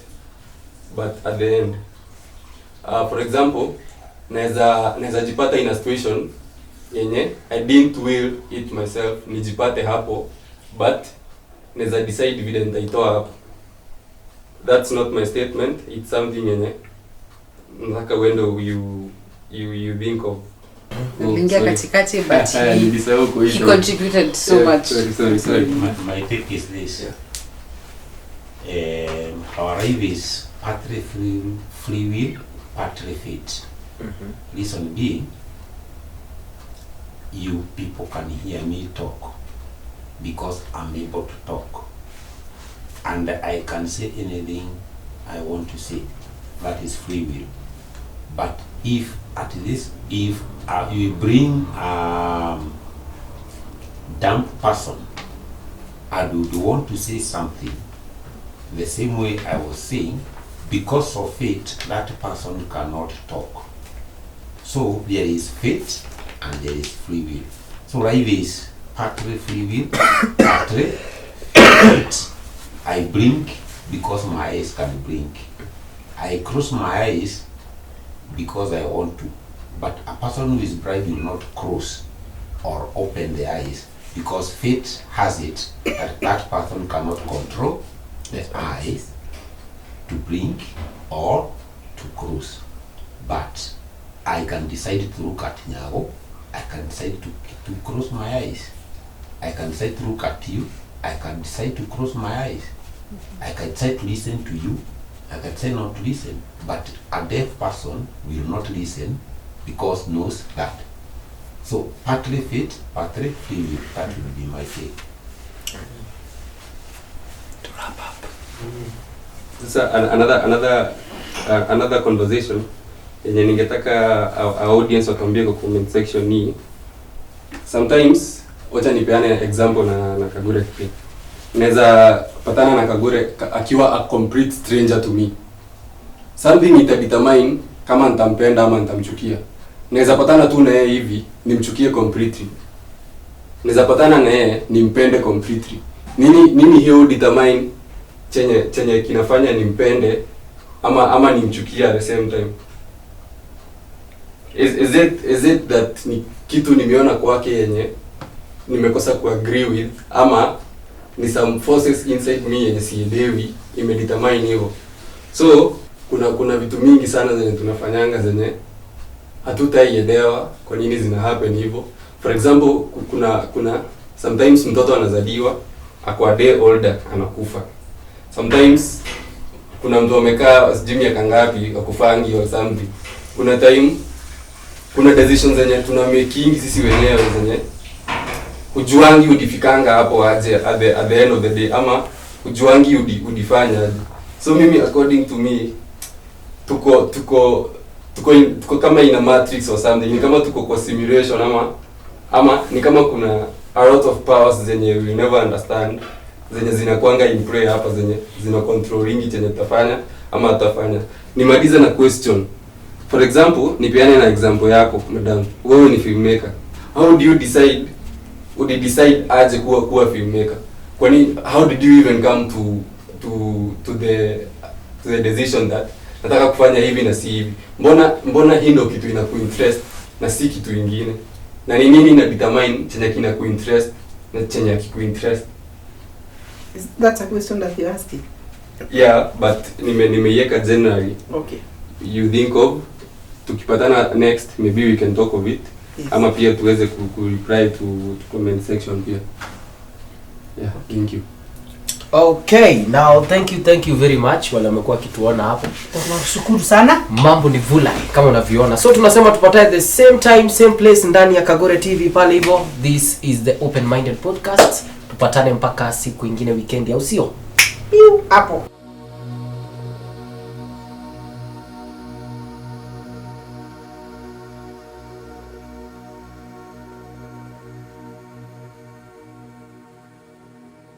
but at the end. For example, naweza jipata in a situation yenye I didn't will it myself, nijipate hapo, but naweza decide vile nitaitoa hapo. That's not my statement, it's something yenye nataka wendo you think of. Nalingia katikati, but he contributed so much. Sorry. My take is this. Our life is partly free will, partly fate. Reason being, you people can hear me talk because I'm able to talk. And I can say anything I want to say. That is free will. But if you bring dumb person and would want to say something the same way I was saying, because of fate, that person cannot talk. So there is fate and there is free will. So life is partly free will, partly fate. I blink because my eyes can blink. I close my eyes because I want to. But a person who is blind will not close or open the eyes because fate has it that that person cannot control the eyes to blink or to close. But I can decide to look at Nyago. I can decide to close my eyes. I can decide to look at you. I can decide to close my eyes. I can decide to listen to you. I can say not to listen. But a deaf person will not listen because knows that. So partly fate, partly free will. That will be my take. To wrap up. This another conversation yenye ningetaka our audience watuambie kwa comment section ni sometimes, wacha nipeane example na Kagure pia. Naweza patana na Kagure akiwa a complete stranger to me. Something itadetermine kama nitampenda ama nitamchukia. Naweza patana tu na yeye hivi nimchukie completely. Naweza patana na yeye nimpende completely. Nini hiyo determine chenye kinafanya nimpende ama nimchukie at the same time? Is it that ni kitu nimeona kwake yenye nimekosa kuagree with, ama ni some forces inside me yenye sielewi imedetermine hivyo? So kuna vitu mingi sana zenye tunafanyanga zenye hatutaielewa kwa nini zina happen hivyo. For example, kuna sometimes mtoto anazaliwa akwa day older anakufa. Sometimes kuna mtu amekaa sijui miaka ngapi akufangi or something. Kuna time kuna decisions zenye tunamaking sisi wenyewe zenye ujuangi udifikanga hapo aje at the end of the day, ama ujuangi udifanya aje. So mimi according to me tuko kama in a matrix or something. Ni kama tuko kwa simulation ama ni kama kuna a lot of powers zenye we never understand zenye zinakuanga in play hapa zenye zina controlling chenye tutafanya ama tutafanya. Nimaliza na question. For example, nipeane na example yako madam. Wewe ni filmmaker. How do you decide aje kuwa filmmaker? Kwani how did you even come to the decision that nataka kufanya hivi na si hivi? Mbona hii ndio kitu inakuinterest na si kitu kingine? Na ni nini ina determine chenye kinakuinterest na chenye hakikuinterest? That's a question that you're asking. Yeah, but nimeiweka generally. Okay. You think of tukipatana next maybe we can talk of it. Yes. Ama pia tuweze reply to comment section pia. Yeah, thank you. Okay, now thank you very much wale wamekuwa kituona hapo. Tunashukuru sana. Mambo ni vula kama unavyoona. So tunasema tupatae the same time same place ndani ya Kagure TV pale hivyo. This is the Open Minded Podcast. Tupatane mpaka siku nyingine weekend au sio? Hapo.